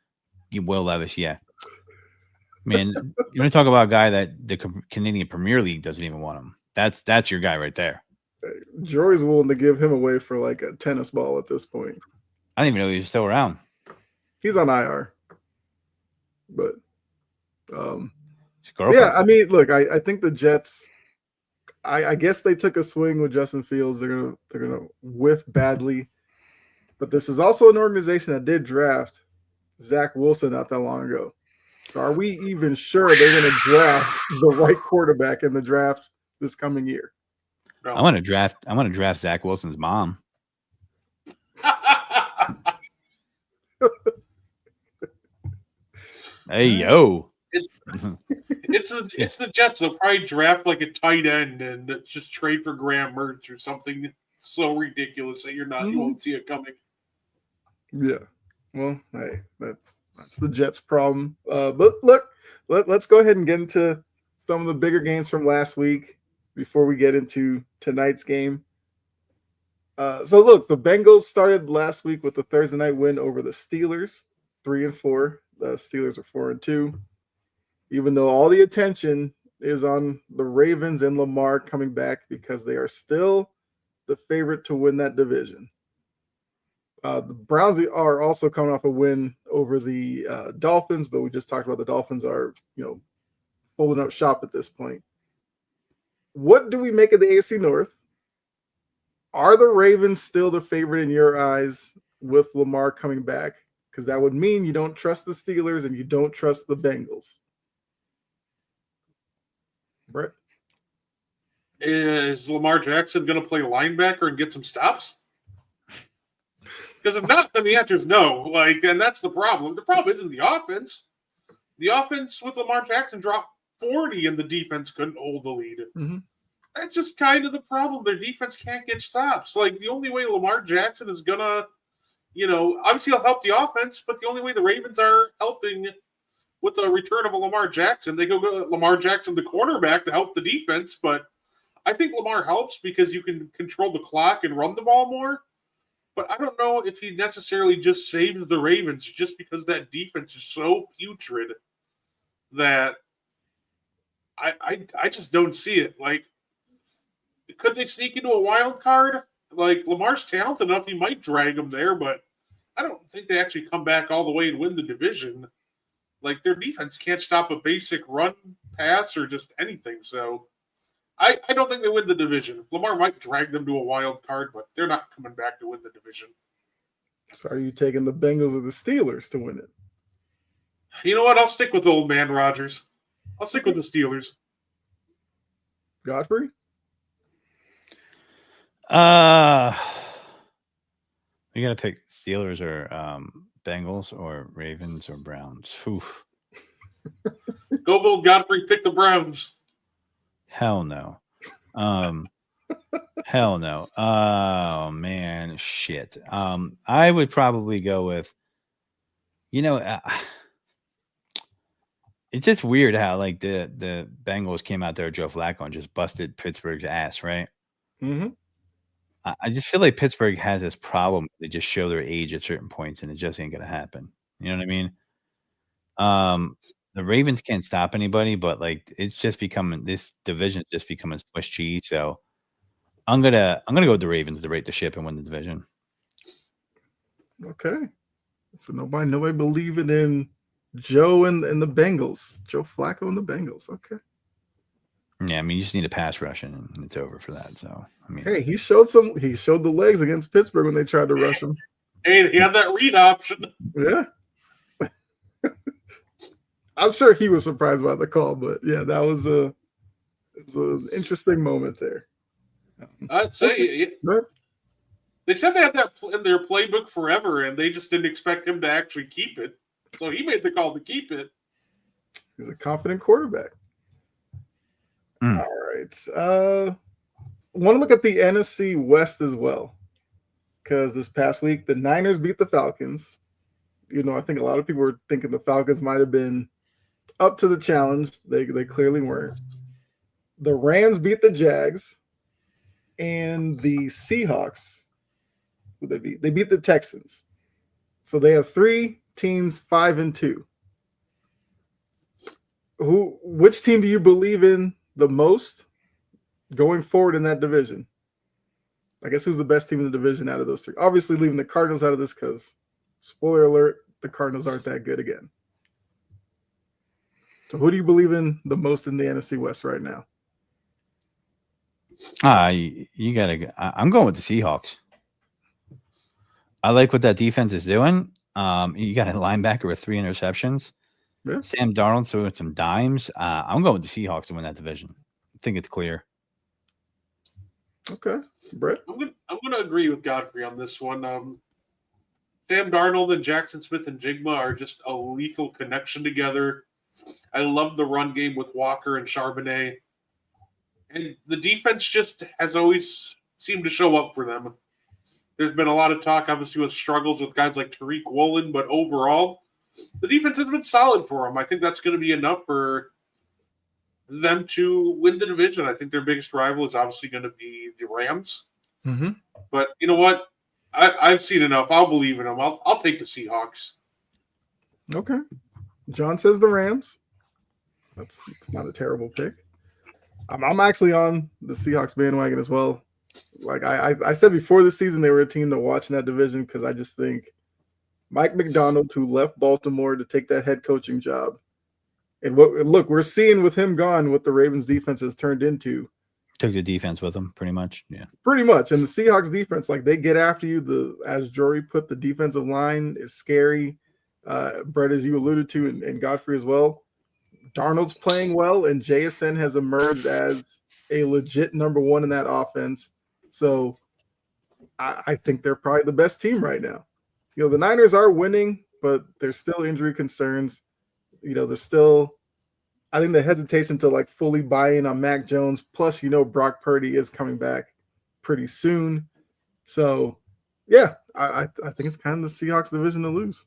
Will Levis, yeah. Man, you want to talk about a guy that the Canadian Premier League doesn't even want him. That's your guy right there. Joey's willing to give him away for like a tennis ball at this point. I didn't even know he was still around. He's on IR. But yeah, I mean, look, I think the Jets, I guess they took a swing with Justin Fields. They're gonna whiff badly. But this is also an organization that did draft Zach Wilson not that long ago. So are we even sure they're going to draft the right quarterback in the draft this coming year? No. I want to draft Zach Wilson's mom. Hey yo. It's the Jets. They'll probably draft like a tight end and just trade for Graham Mertz or something so ridiculous that you won't see it coming. Yeah. Well, hey, that's the Jets' problem. But look, let's go ahead and get into some of the bigger games from last week before we get into tonight's game. So look, the Bengals started last week with a Thursday night win over the Steelers, 3-4. The Steelers are 4-2. Even though all the attention is on the Ravens and Lamar coming back because they are still the favorite to win that division. The Browns are also coming off a win over the Dolphins, but we just talked about the Dolphins are, folding up shop at this point. What do we make of the AFC North? Are the Ravens still the favorite in your eyes with Lamar coming back? Because that would mean you don't trust the Steelers and you don't trust the Bengals. Brett? Is Lamar Jackson going to play linebacker and get some stops? Because if not, then the answer is no. And that's the problem. The problem isn't the offense. The offense with Lamar Jackson dropped 40 and the defense couldn't hold the lead. Mm-hmm. That's just kind of the problem. Their defense can't get stops. The only way Lamar Jackson is going to, obviously he'll help the offense, but the only way the Ravens are helping with the return of a Lamar Jackson, they go Lamar Jackson, the cornerback, to help the defense. But I think Lamar helps because you can control the clock and run the ball more. But I don't know if he necessarily just saved the Ravens just because that defense is so putrid that I just don't see it. Could they sneak into a wild card? Lamar's talented enough, he might drag them there, but I don't think they actually come back all the way and win the division. Their defense can't stop a basic run, pass, or just anything. So I don't think they win the division. Lamar might drag them to a wild card, but they're not coming back to win the division. So are you taking the Bengals or the Steelers to win it? You know what? I'll stick with old man Rodgers. I'll stick with the Steelers. Godfrey? You gotta pick Steelers or Bengals or Ravens or Browns. Oof. Go bold, Godfrey. Pick the Browns. Hell no. Hell no. Oh man, shit. I would probably go with, it's just weird how like the Bengals came out there with Joe Flacco and just busted Pittsburgh's ass, right? Mm-hmm. I just feel like Pittsburgh has this problem. They just show their age at certain points, and it just ain't gonna happen. You know what I mean? The Ravens can't stop anybody, but like it's just becoming this division just becoming Swiss cheese. So I'm gonna go with the Ravens to rate the ship and win the division. Okay. So nobody believing in Joe and the Bengals. Joe Flacco and the Bengals. Okay. Yeah, I mean you just need a pass rush and it's over for that. So I mean, hey, he showed the legs against Pittsburgh when they tried to rush him. Hey, he had that read option. Yeah. I'm sure he was surprised by the call, but yeah, it was an interesting moment there. I'd say they said they had that in their playbook forever, and they just didn't expect him to actually keep it. So he made the call to keep it. He's a confident quarterback. All right. Want to look at the NFC West as well, because this past week the Niners beat the Falcons. I think a lot of people were thinking the Falcons might have been up to the challenge. They clearly weren't. The Rams beat the Jags, and the Seahawks, who they beat? They beat the Texans. So they have 3 teams 5-2. Which team do you believe in the most going forward in that division? I guess who's the best team in the division out of those 3? Obviously leaving the Cardinals out of this because, spoiler alert, the Cardinals aren't that good again. So who do you believe in the most in the NFC West right now? you gotta. I'm going with the Seahawks. I like what that defense is doing. You got a linebacker with 3 interceptions. Yeah. Sam Darnold throwing some dimes. I'm going with the Seahawks to win that division. I think it's clear. Okay, Brett. I'm gonna agree with Godfrey on this one. Sam Darnold and Jackson Smith-Njigba are just a lethal connection together. I love the run game with Walker and Charbonnet. And the defense just has always seemed to show up for them. There's been a lot of talk, obviously, with struggles with guys like Tariq Woolen, but overall, the defense has been solid for them. I think that's going to be enough for them to win the division. I think their biggest rival is obviously going to be the Rams. Mm-hmm. But you know what? I've seen enough. I'll believe in them. I'll take the Seahawks. Okay. John says the Rams. It's not a terrible pick. I'm actually on the Seahawks bandwagon as well. Like I said before the season, they were a team to watch in that division because I just think Mike McDonald, who left Baltimore to take that head coaching job, and we're seeing with him gone what the Ravens defense has turned into. Took the defense with them, pretty much. Yeah. Pretty much. And the Seahawks defense, like they get after you. As Jory put, the defensive line is scary. Brett, as you alluded to, and Godfrey as well. Darnold's playing well, and JSN has emerged as a legit number 1 in that offense. So I think they're probably the best team right now. The Niners are winning, but there's still injury concerns. There's still, I think, the hesitation to like fully buy in on Mac Jones. Plus, Brock Purdy is coming back pretty soon. So, yeah, I think it's kind of the Seahawks division to lose.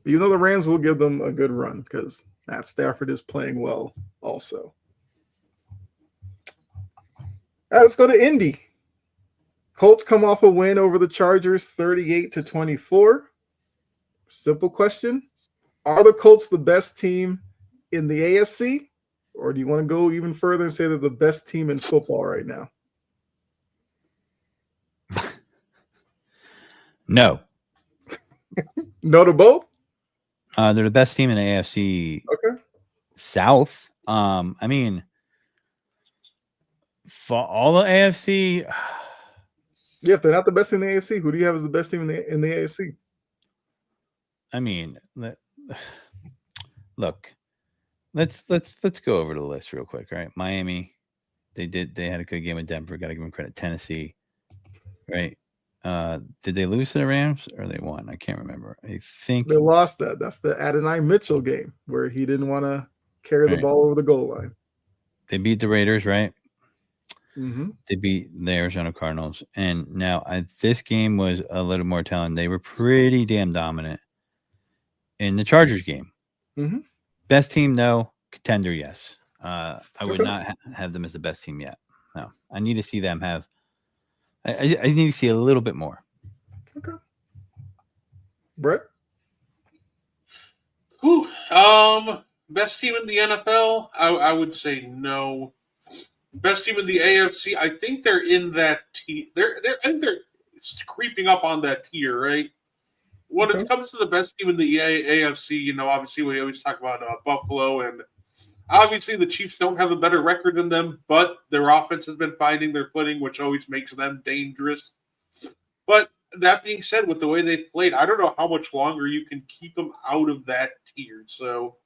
Even though the Rams will give them a good run because Matt Stafford is playing well also. All right, let's go to Indy. Colts come off a win over the Chargers 38-24. Simple question. Are the Colts the best team in the AFC? Or do you want to go even further and say they're the best team in football right now? No. No to both? They're the best team in the AFC Okay. South. I mean, For all the AFC, Yeah, if they're not the best in the AFC, who do you have as the best team in the AFC? I mean, look, let's go over the list real quick. All right, Miami, they had a good game with Denver. Got to give them credit. Tennessee, right? Did they lose to the Rams or they won? I can't remember. I think They lost that. That's the Adonai Mitchell game where he didn't want to carry the Right. ball over the goal line. they beat the Raiders, right? Mm-hmm. They beat the Arizona Cardinals, and now this game was a little more telling. They were pretty damn dominant in the Chargers game. Mm-hmm. Best team, no. Contender, yes. I would Okay. not have them as the best team yet. No, I need to see them have. I need to see a little bit more. Okay. Brett? Whew. Best team in the NFL? I would say no. Best team in the AFC? I think they're in that tier. I think they're creeping up on that tier, right? When Okay. it comes to the best team in the AFC, obviously we always talk about Buffalo, and obviously the Chiefs don't have a better record than them, but their offense has been finding their footing, which always makes them dangerous. But that being said, with the way they played, I don't know how much longer you can keep them out of that tier. So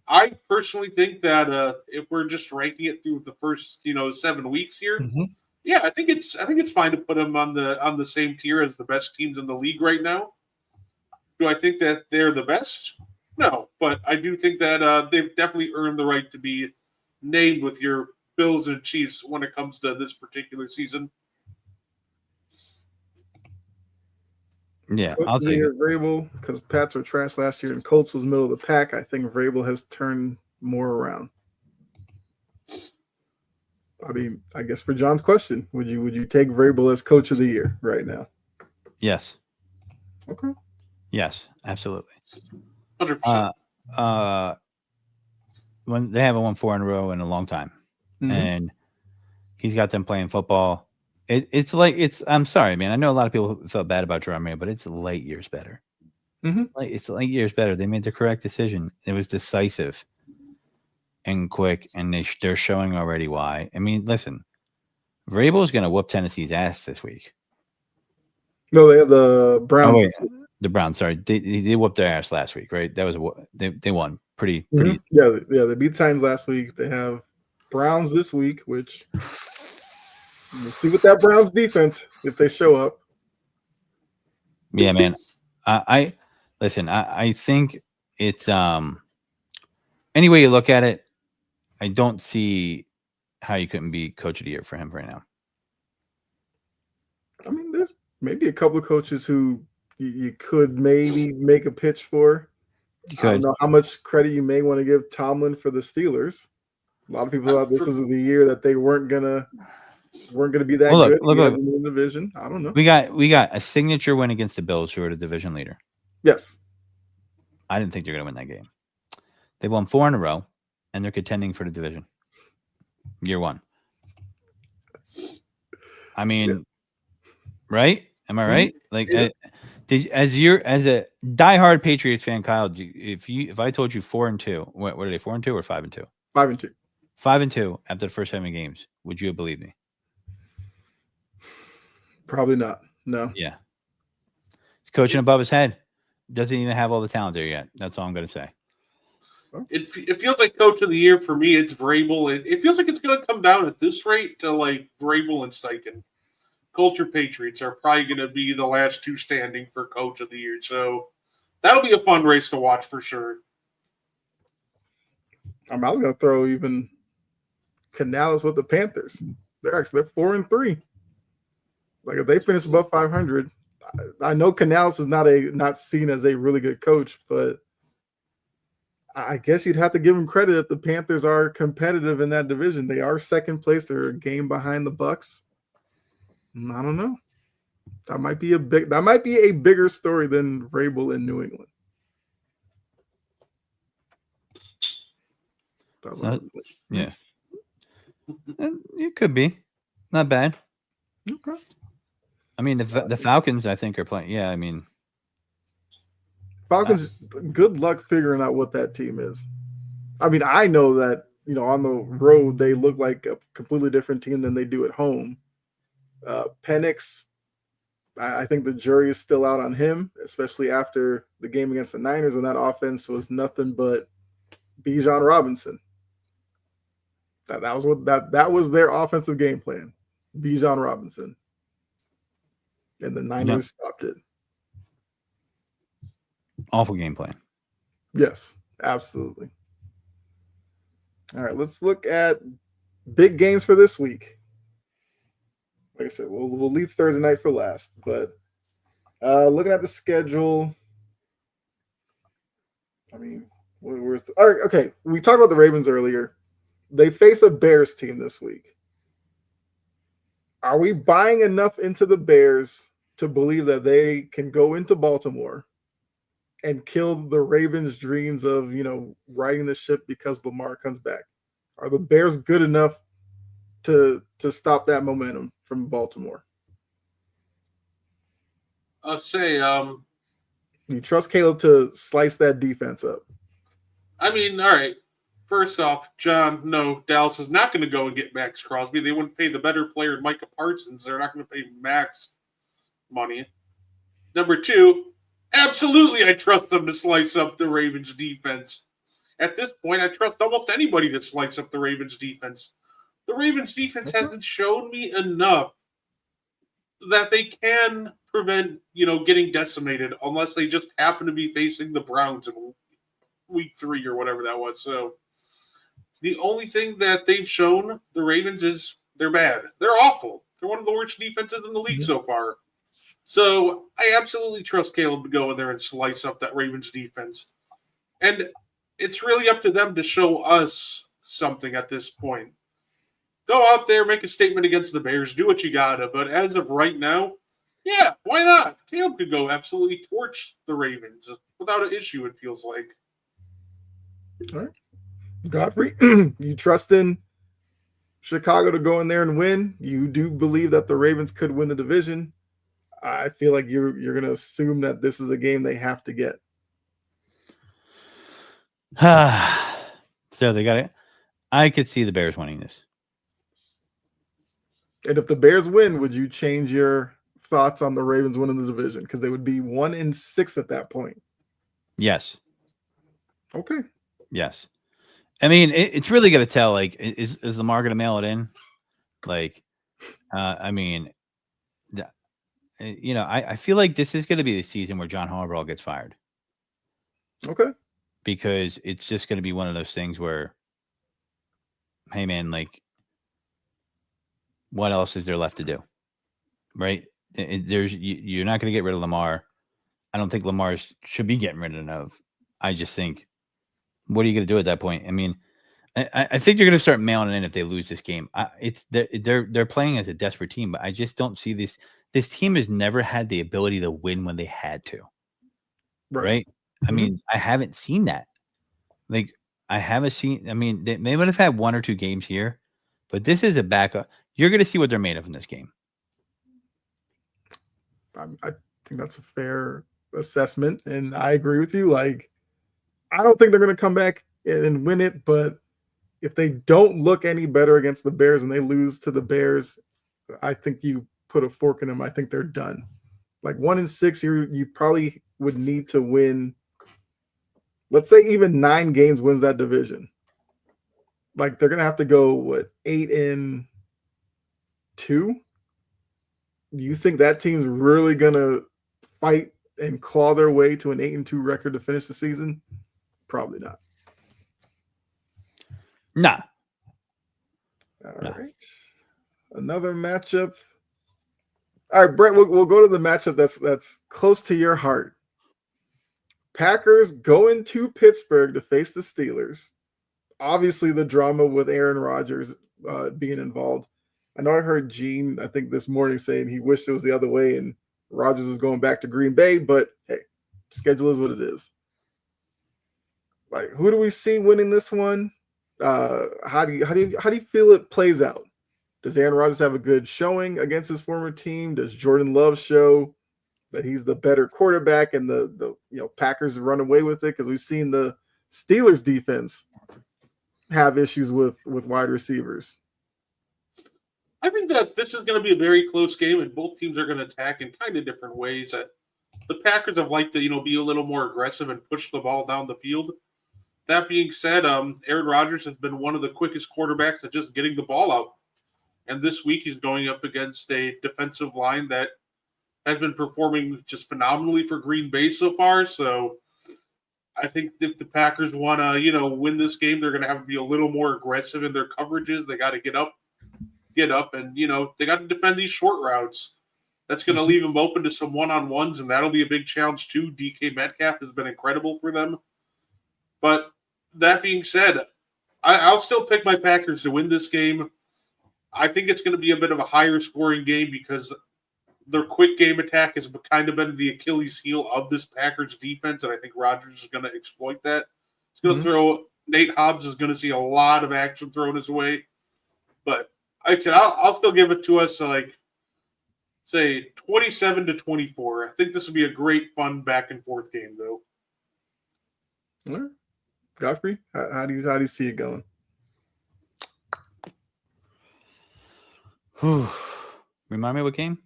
I personally think that if we're just ranking it through the first 7 weeks here, yeah, I think it's fine to put them on the same tier as the best teams in the league right now. Do I think that they're the best? No, but I do think that they've definitely earned the right to be named with your Bills and Chiefs when it comes to this particular season. Yeah, Coach I'll of the take year, it. Vrabel, because Pats were trash last year and Colts was middle of the pack. I think Vrabel has turned more around. I mean, I guess for John's question, would you take Vrabel as coach of the year right now? Yes. Okay. Yes, absolutely. 100%. When they haven't won 4 in a row in a long time, and he's got them playing football. It's I'm sorry, man. I know a lot of people felt bad about Jerome, but it's light years better. It's light years better. They made the correct decision. It was decisive and quick, and they're showing already why. I mean, listen, Vrabel is going to whoop Tennessee's ass this week. No, they have the Browns. Oh, wait. The Browns, sorry, they whooped their ass last week, right? That was they won pretty. Yeah, they beat the Titans last week. They have Browns this week, which we'll see what that Browns defense if they show up. Yeah, man. I listen. I think it's any way you look at it, I don't see how you couldn't be coach of the year for him right now. I mean, there's maybe a couple of coaches who you could maybe make a pitch for. I don't know how much credit you may want to give Tomlin for the Steelers. A lot of people thought this was the year that they weren't gonna be that good in the division. I don't know. We got a signature win against the Bills, who are the division leader. Yes. I didn't think they're gonna win that game. They've won 4 in a row, and they're contending for the division. Year 1. I mean, right? Am I right? Like, as a diehard Patriots fan, Kyle, if I told you 4-2, what are they? 4-2 or 5-2? 5-2. 5-2 after the first 7 games. Would you have believed me? Probably not. No. Yeah. He's coaching above his head. Doesn't even have all the talent there yet. That's all I'm going to say. It feels like coach of the year for me. It's Vrabel. It feels like it's going to come down at this rate to like Vrabel and Steichen. Culture Patriots are probably going to be the last two standing for coach of the year. So that'll be a fun race to watch for sure. I was going to throw even Canales with the Panthers. They're 4-3. Like if they finish above 500, I know Canales is not seen as a really good coach, but I guess you'd have to give him credit if the Panthers are competitive in that division. They are second place. They're a game behind the Bucks. I don't know. That might be a bigger story than Vrabel in New England. Yeah. It could be. Not bad. Okay. I mean, the Falcons, I think, are playing. Yeah, I mean. Falcons, good luck figuring out what that team is. I mean, I know that on the road they look like a completely different team than they do at home. Penix, I think the jury is still out on him, especially after the game against the Niners when that offense was nothing but Bijan Robinson. That was their offensive game plan, Bijan Robinson, and the Niners stopped it. Awful game plan. Yes, absolutely. All right, let's look at big games for this week. Like I said, we'll leave Thursday night for last, but looking at the schedule, I mean, where's the, all right? Okay, we talked about the Ravens earlier. They face a Bears team this week. Are we buying enough into the Bears to believe that they can go into Baltimore and kill the Ravens' dreams of, riding the ship because Lamar comes back? Are the Bears good enough to stop that momentum from Baltimore? I'll say, You trust Caleb to slice that defense up? I mean, all right. First off, John, no, Dallas is not going to go and get Max Crosby. They wouldn't pay the better player, Micah Parsons. They're not going to pay Max money. Number two, absolutely, I trust them to slice up the Ravens defense. At this point, I trust almost anybody to slice up the Ravens defense. The Ravens defense hasn't shown me enough that they can prevent, getting decimated unless they just happen to be facing the Browns in week 3 or whatever that was. So the only thing that they've shown the Ravens is they're bad. They're awful. They're one of the worst defenses in the league so far. So I absolutely trust Caleb to go in there and slice up that Ravens defense. And it's really up to them to show us something at this point. Go out there, make a statement against the Bears, do what you gotta. But as of right now, yeah, why not? Caleb could go absolutely torch the Ravens without an issue, it feels like. All right. Godfrey, you trust in Chicago to go in there and win? You do believe that the Ravens could win the division? I feel like you're going to assume that this is a game they have to get. So they got it. I could see the Bears winning this. And if the Bears win, would you change your thoughts on the Ravens winning the division? Because they would be 1-6 at that point. Yes. Okay. Yes. I mean, it's really going to tell, like, is Lamar going to mail it in? Like, I mean, I feel like this is going to be the season where John Harbaugh gets fired. Okay. Because it's just going to be one of those things where, hey, man, like, what else is there left to do? Right? You're not going to get rid of Lamar. I don't think Lamar should be getting rid of. I just think, what are you going to do at that point? I mean, I think they're going to start mailing in if they lose this game. They're playing as a desperate team, but I just don't see this. This team has never had the ability to win when they had to. Right? I mean, I haven't seen that. Like, I haven't seen. I mean, they would have had 1 or 2 games here, but this is a backup. You're going to see what they're made of in this game. I think that's a fair assessment, and I agree with you. Like, I don't think they're going to come back and win it, but if they don't look any better against the Bears and they lose to the Bears, I think you put a fork in them. I think they're done. Like 1-6, you probably would need to win. Let's say even 9 games wins that division. Like they're going to have to go 8-2. You think that team's really going to fight and claw their way to an 8-2 record to finish the season? Probably not. Nah. All right. Another matchup. All right, Brett, we'll go to the matchup that's close to your heart. Packers going to Pittsburgh to face the Steelers. Obviously, the drama with Aaron Rodgers being involved. I know I heard Gene, I think this morning, saying he wished it was the other way and Rodgers was going back to Green Bay, but hey, schedule is what it is. Like, who do we see winning this one? How do you feel it plays out? Does Aaron Rodgers have a good showing against his former team? Does Jordan Love show that he's the better quarterback and the Packers run away with it? Because we've seen the Steelers defense have issues with wide receivers. I think that this is going to be a very close game, and both teams are going to attack in kind of different ways. The Packers have liked to, be a little more aggressive and push the ball down the field. That being said, Aaron Rodgers has been one of the quickest quarterbacks at just getting the ball out. And this week he's going up against a defensive line that has been performing just phenomenally for Green Bay so far. So I think if the Packers want to, win this game, they're going to have to be a little more aggressive in their coverages. They got to get up, and, they got to defend these short routes. That's going to leave them open to some one-on-ones, and that'll be a big challenge too. DK Metcalf has been incredible for them. But that being said, I'll still pick my Packers to win this game. I think it's going to be a bit of a higher scoring game because their quick game attack has kind of been the Achilles heel of this Packers defense, and I think Rodgers is going to exploit that. He's going to throw – Nate Hobbs is going to see a lot of action thrown his way. But like I said, I'll still give it to us say 27-24. I think this will be a great, fun back-and-forth game, though. All right. Godfrey, how do you see it going? Remind me what game?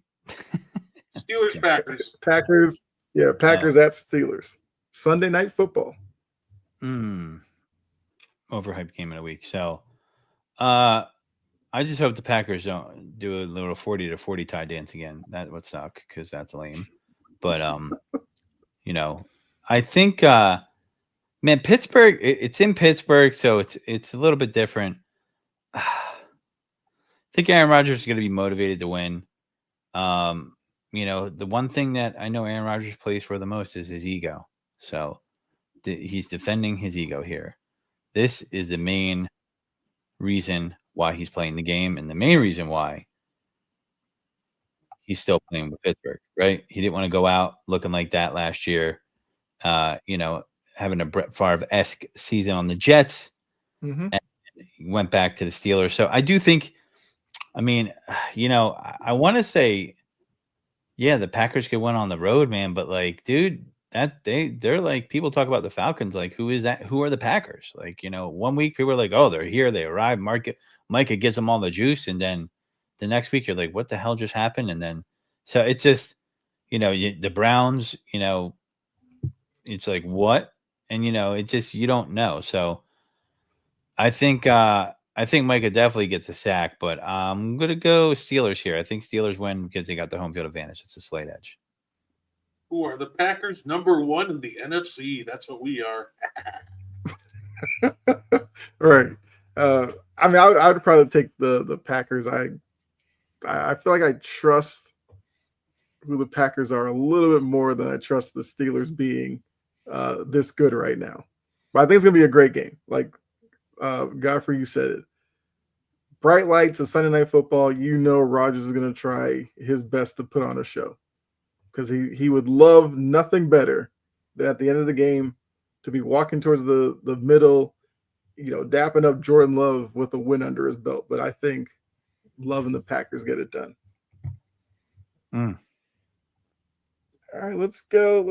Steelers, Packers. Packers. Yeah, Packers at Steelers. Sunday Night Football. Overhyped game in a week. So I just hope the Packers don't do a little 40-40 tie dance again. That would suck because that's lame. But I think Pittsburgh, it's in Pittsburgh, so it's a little bit different. I think Aaron Rodgers is going to be motivated to win. The one thing that I know Aaron Rodgers plays for the most is his ego. So he's defending his ego here. This is the main reason why he's playing the game and the main reason why he's still playing with Pittsburgh, right? He didn't want to go out looking like that last year, having a Brett Favre-esque season on the Jets, and went back to the Steelers. So I do think, I want to say, yeah, the Packers could win on the road, man. But dude, they're like, people talk about the Falcons, like, who is that? Who are the Packers? 1 week people are like, oh, they're here, they arrived. Micah gives them all the juice, and then the next week you're like, what the hell just happened? And then so it's just, the Browns, it's like what? And it just, you don't know. So I think Micah definitely gets a sack, but I'm gonna go Steelers here. I think Steelers win because they got the home field advantage. It's a slight edge. Who are the Packers #1 in the NFC? That's what we are. Right. I would probably take the Packers. I feel like I trust who the Packers are a little bit more than I trust the Steelers being this good right now. But I think it's gonna be a great game. Like Godfrey, you said it. Bright lights, a Sunday Night Football. Rodgers is going to try his best to put on a show because he would love nothing better than at the end of the game to be walking towards the middle, dapping up Jordan Love with a win under his belt. But I think Love and the Packers get it done. All right, let's go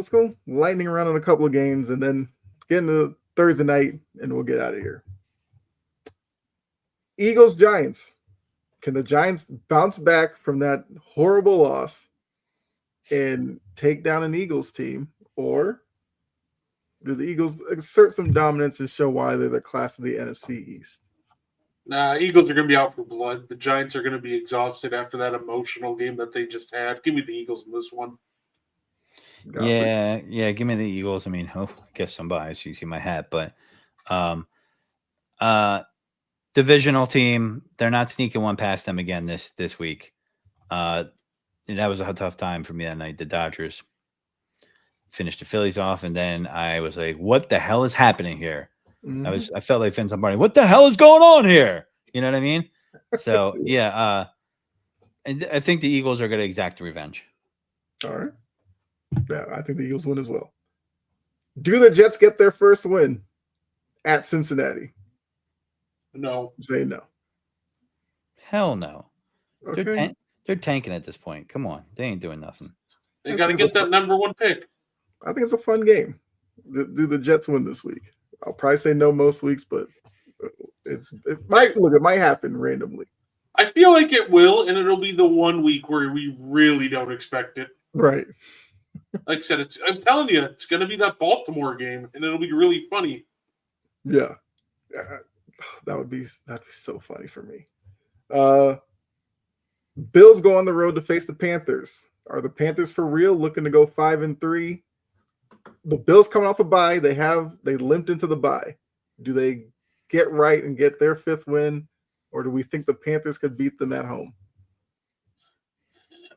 lightning around on a couple of games and then get into Thursday night and we'll get out of here. Eagles, Giants. Can the Giants bounce back from that horrible loss and take down an Eagles team? Or do the Eagles exert some dominance and show why they're the class of the NFC East? Nah, Eagles are going to be out for blood. The Giants are going to be exhausted after that emotional game that they just had. Give me the Eagles in this one. Yeah, give me the Eagles. I guess I'm biased. You see my hat, but divisional team, they're not sneaking one past them again this week. That was a tough time for me that night. The Dodgers finished the Phillies off, and then I was like, what the hell is happening here? I felt like Vince Lombardi. What the hell is going on here? You know what I mean? So yeah, and I think the Eagles are going to exact revenge. All right. Yeah, I think the Eagles win as well. Do the Jets get their first win at Cincinnati? No. Say no. Hell no. Okay. They're tanking at this point. Come on. They ain't doing nothing. They got to get that #1 pick. I think it's a fun game. Do the Jets win this week? I'll probably say no most weeks, but It might happen randomly. I feel like it will, and it'll be the 1 week where we really don't expect it. Right. Like I said, I'm telling you, it's going to be that Baltimore game, and it'll be really funny. Yeah. That'd be so funny for me. Bills go on the road to face the Panthers. Are the Panthers for real looking to go 5-3? The Bills coming off a bye. They limped into the bye. Do they get right and get their 5th win, or do we think the Panthers could beat them at home?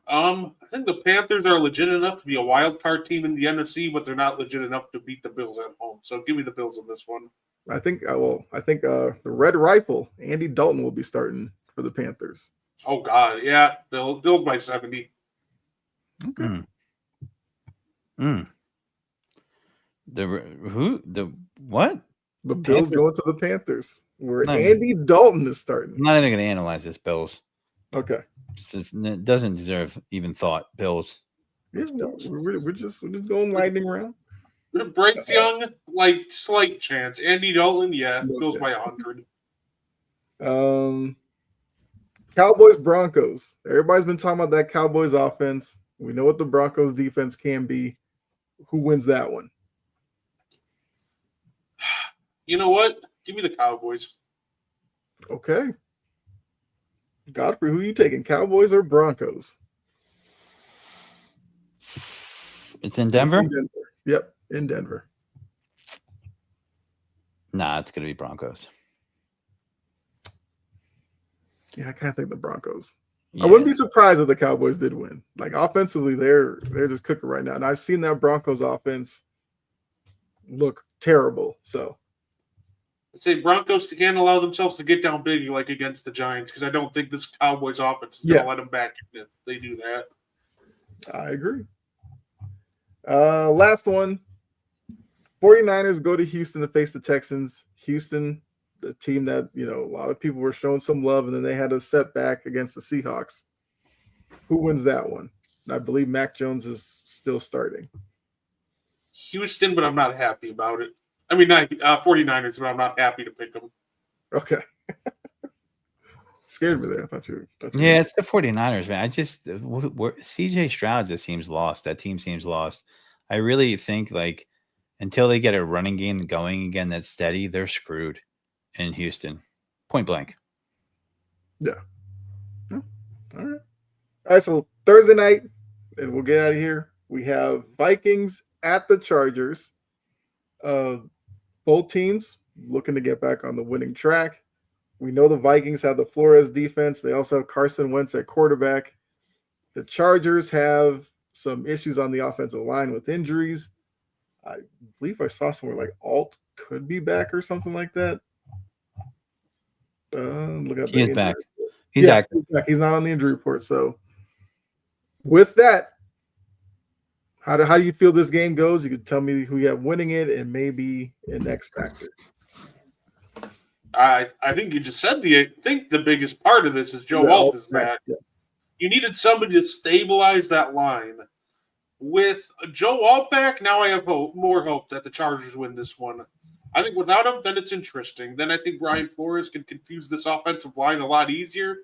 I think the Panthers are legit enough to be a wild card team in the NFC, but they're not legit enough to beat the Bills at home. So give me the Bills on this one. I think the Red Rifle, Andy Dalton, will be starting for the Panthers. Oh God, yeah, Bills by 70. Okay. The what? The Bills going to the Panthers, where Not Andy Dalton is starting. I'm not even going to analyze this, Bills. Okay. It doesn't deserve even thought. Bills. Yeah, we're just going lightning round. Bryce Young, like slight chance. Andy Dalton, yeah, Bills by 100. Cowboys Broncos. Everybody's been talking about that Cowboys offense. We know what the Broncos defense can be. Who wins that one? You know what? Give me the Cowboys. Okay. Godfrey, who are you taking, Cowboys or Broncos? It's in Denver? In Denver. Yep, in Denver. Nah, it's going to be Broncos. Yeah, I kind of think the Broncos. Yeah. I wouldn't be surprised if the Cowboys did win. Like offensively, they're just cooking right now, and I've seen that Broncos offense look terrible. So I'd say Broncos can't allow themselves to get down big like against the Giants because I don't think this Cowboys offense is going to let them back if they do that. I agree. Last one. 49ers go to Houston to face the Texans. Houston, the team that, a lot of people were showing some love, and then they had a setback against the Seahawks. Who wins that one? And I believe Mac Jones is still starting. Houston, but I'm not happy about it. I mean, not 49ers, but I'm not happy to pick them. Okay. Scared me there. I thought you Yeah, it's the 49ers, man. CJ Stroud just seems lost. That team seems lost. I really think, until they get a running game going again that's steady, they're screwed in Houston. Point blank. Yeah. All right. So Thursday night, and we'll get out of here. We have Vikings at the Chargers. Both teams looking to get back on the winning track. We know the Vikings have the Flores defense. They also have Carson Wentz at quarterback. The Chargers have some issues on the offensive line with injuries. I believe I saw somewhere like Alt could be back or something like that. Look at he is back. He's back. He's not on the injury report. So with that, how do you feel this game goes? You could tell me who you have winning it and maybe an X factor. I think you just said I think the biggest part of this is Joe Alt is back. Yeah. You needed somebody to stabilize that line. With Joe Alt back, now I have more hope that the Chargers win this one. I think without him, then it's interesting. Then I think Brian Flores can confuse this offensive line a lot easier.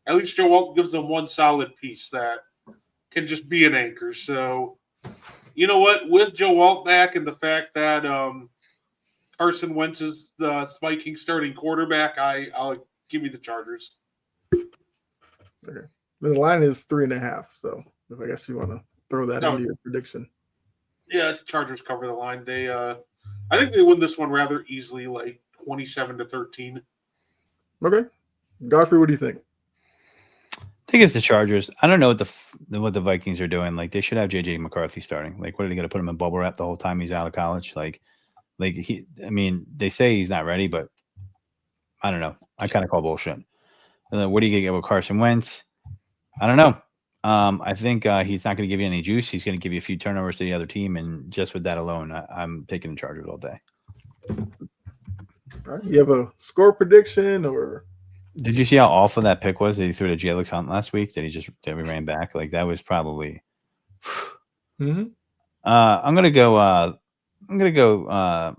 At least Joe Alt gives them one solid piece that can just be an anchor. So, you know what? With Joe Alt back and the fact that Carson Wentz is the Vikings starting quarterback, I'll give me the Chargers. Okay. The line is 3.5. So I guess you want to throw that into your prediction. Yeah, Chargers cover the line. They I think they win this one rather easily, like 27-13. Okay. Godfrey, what do you think? I think it's the Chargers. I don't know what the Vikings are doing. They should have JJ McCarthy starting. What are they going to put him in bubble wrap the whole time he's out of college? They say he's not ready, but I don't know. I kind of call bullshit. And then what are you going to get with Carson Wentz? I don't know. I think he's not going to give you any juice. He's going to give you a few turnovers to the other team, and just with that alone, I'm taking the Chargers all day. All right. You have a score prediction, or did you see how awful that pick was that he threw to Jalen Hunt last week? That we ran back? That was probably. Mm-hmm. I'm gonna go. 30-27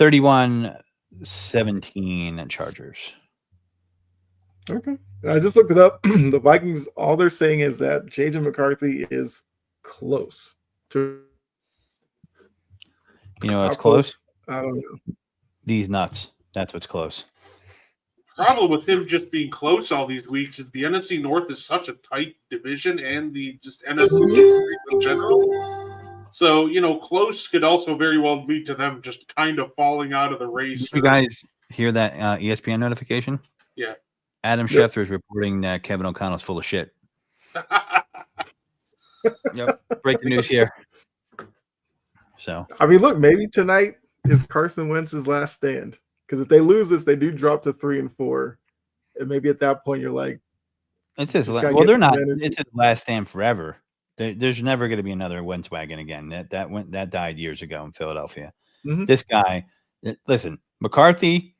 31-17 Chargers. Okay. I just looked it up. The Vikings, all they're saying is that J.J. McCarthy is close to. You know How what's close? I don't know. These nuts. That's what's close. Problem with him just being close all these weeks is the NFC North is such a tight division, and the just NFC in general. So, close could also very well lead to them just kind of falling out of the race. Did you guys hear that ESPN notification? Yeah. Adam Schefter is reporting that Kevin O'Connell's full of shit. Yep. Breaking news here. So, I mean, look, maybe tonight is Carson Wentz's last stand. Because if they lose this, they do drop to 3-4. And maybe at that point, you're like, it's his. just gotta Well, get they're some not. energy. It's his last stand forever. There's never going to be another Wentz wagon again. That died years ago in Philadelphia. Mhm. This guy, listen, McCarthy,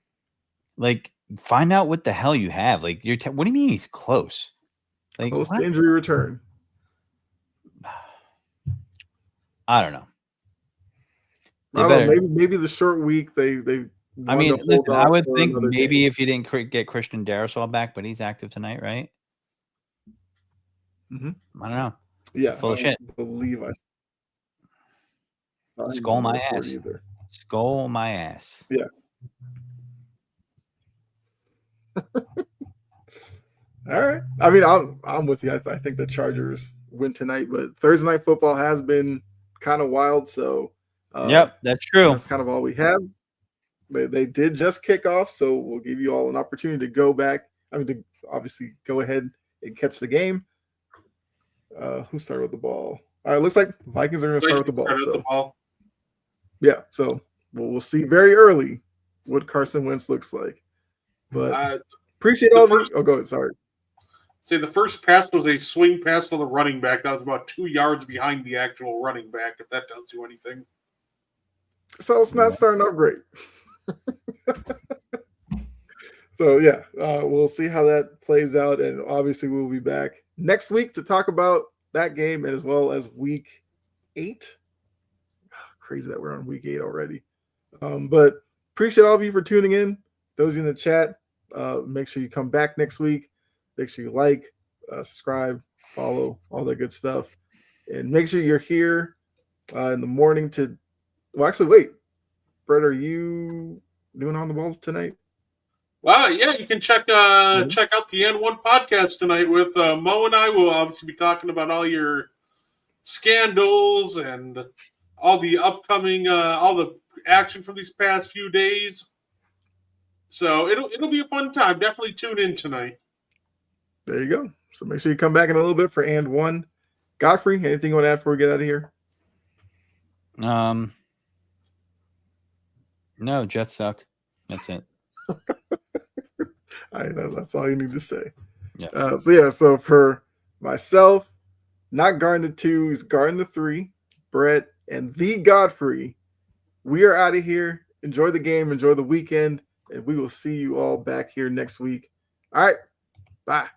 like, find out what the hell you have. Like, what do you mean he's close? Like, Close what? to injury return. I don't know. I don't know, maybe the short week they. I mean, listen, I would think maybe game. if you didn't get Christian Darrisaw back, but he's active tonight, right? Mhm. I don't know. Yeah, Full of shit. Believe I. Skull my ass. Either. Skull my ass. Yeah. All right. I mean, I'm with you. I think the Chargers win tonight, but Thursday night football has been kind of wild. So, yep, that's true. That's kind of all we have. They did just kick off, so we'll give you all an opportunity to go back. I mean, to obviously go ahead and catch the game. Who started with the ball? All right, looks like Vikings are going to start with the ball. So, yeah, so we'll see very early what Carson Wentz looks like. But appreciate all of you. Oh, go ahead. Sorry. Say the first pass was a swing pass to the running back. That was about 2 yards behind the actual running back, if that tells you anything. So it's not starting out great. So, yeah, we'll see how that plays out. And obviously, we'll be back next week to talk about that game as well as week 8. Crazy that we're on week 8 already. But appreciate all of you for tuning in. Those in the chat, make sure you come back next week. Make sure you like, subscribe, follow, all that good stuff. And make sure you're here in the morning to – well, actually, wait. Brett, are you doing On the Ball tonight? Well, yeah, you can check out the N1 podcast tonight with Mo and I. Will obviously be talking about all your scandals and all the upcoming, all the action from these past few days. So it'll be a fun time. Definitely tune in tonight. There you go. So make sure you come back in a little bit for And One. Godfrey, anything you want to add before we get out of here? No, Jets suck. That's it. I know that's all you need to say. Yeah. So for myself, not guarding the 2, he's guarding the 3, Brett, and the Godfrey, we are out of here. Enjoy the game, enjoy the weekend, and we will see you all back here next week. All right. Bye.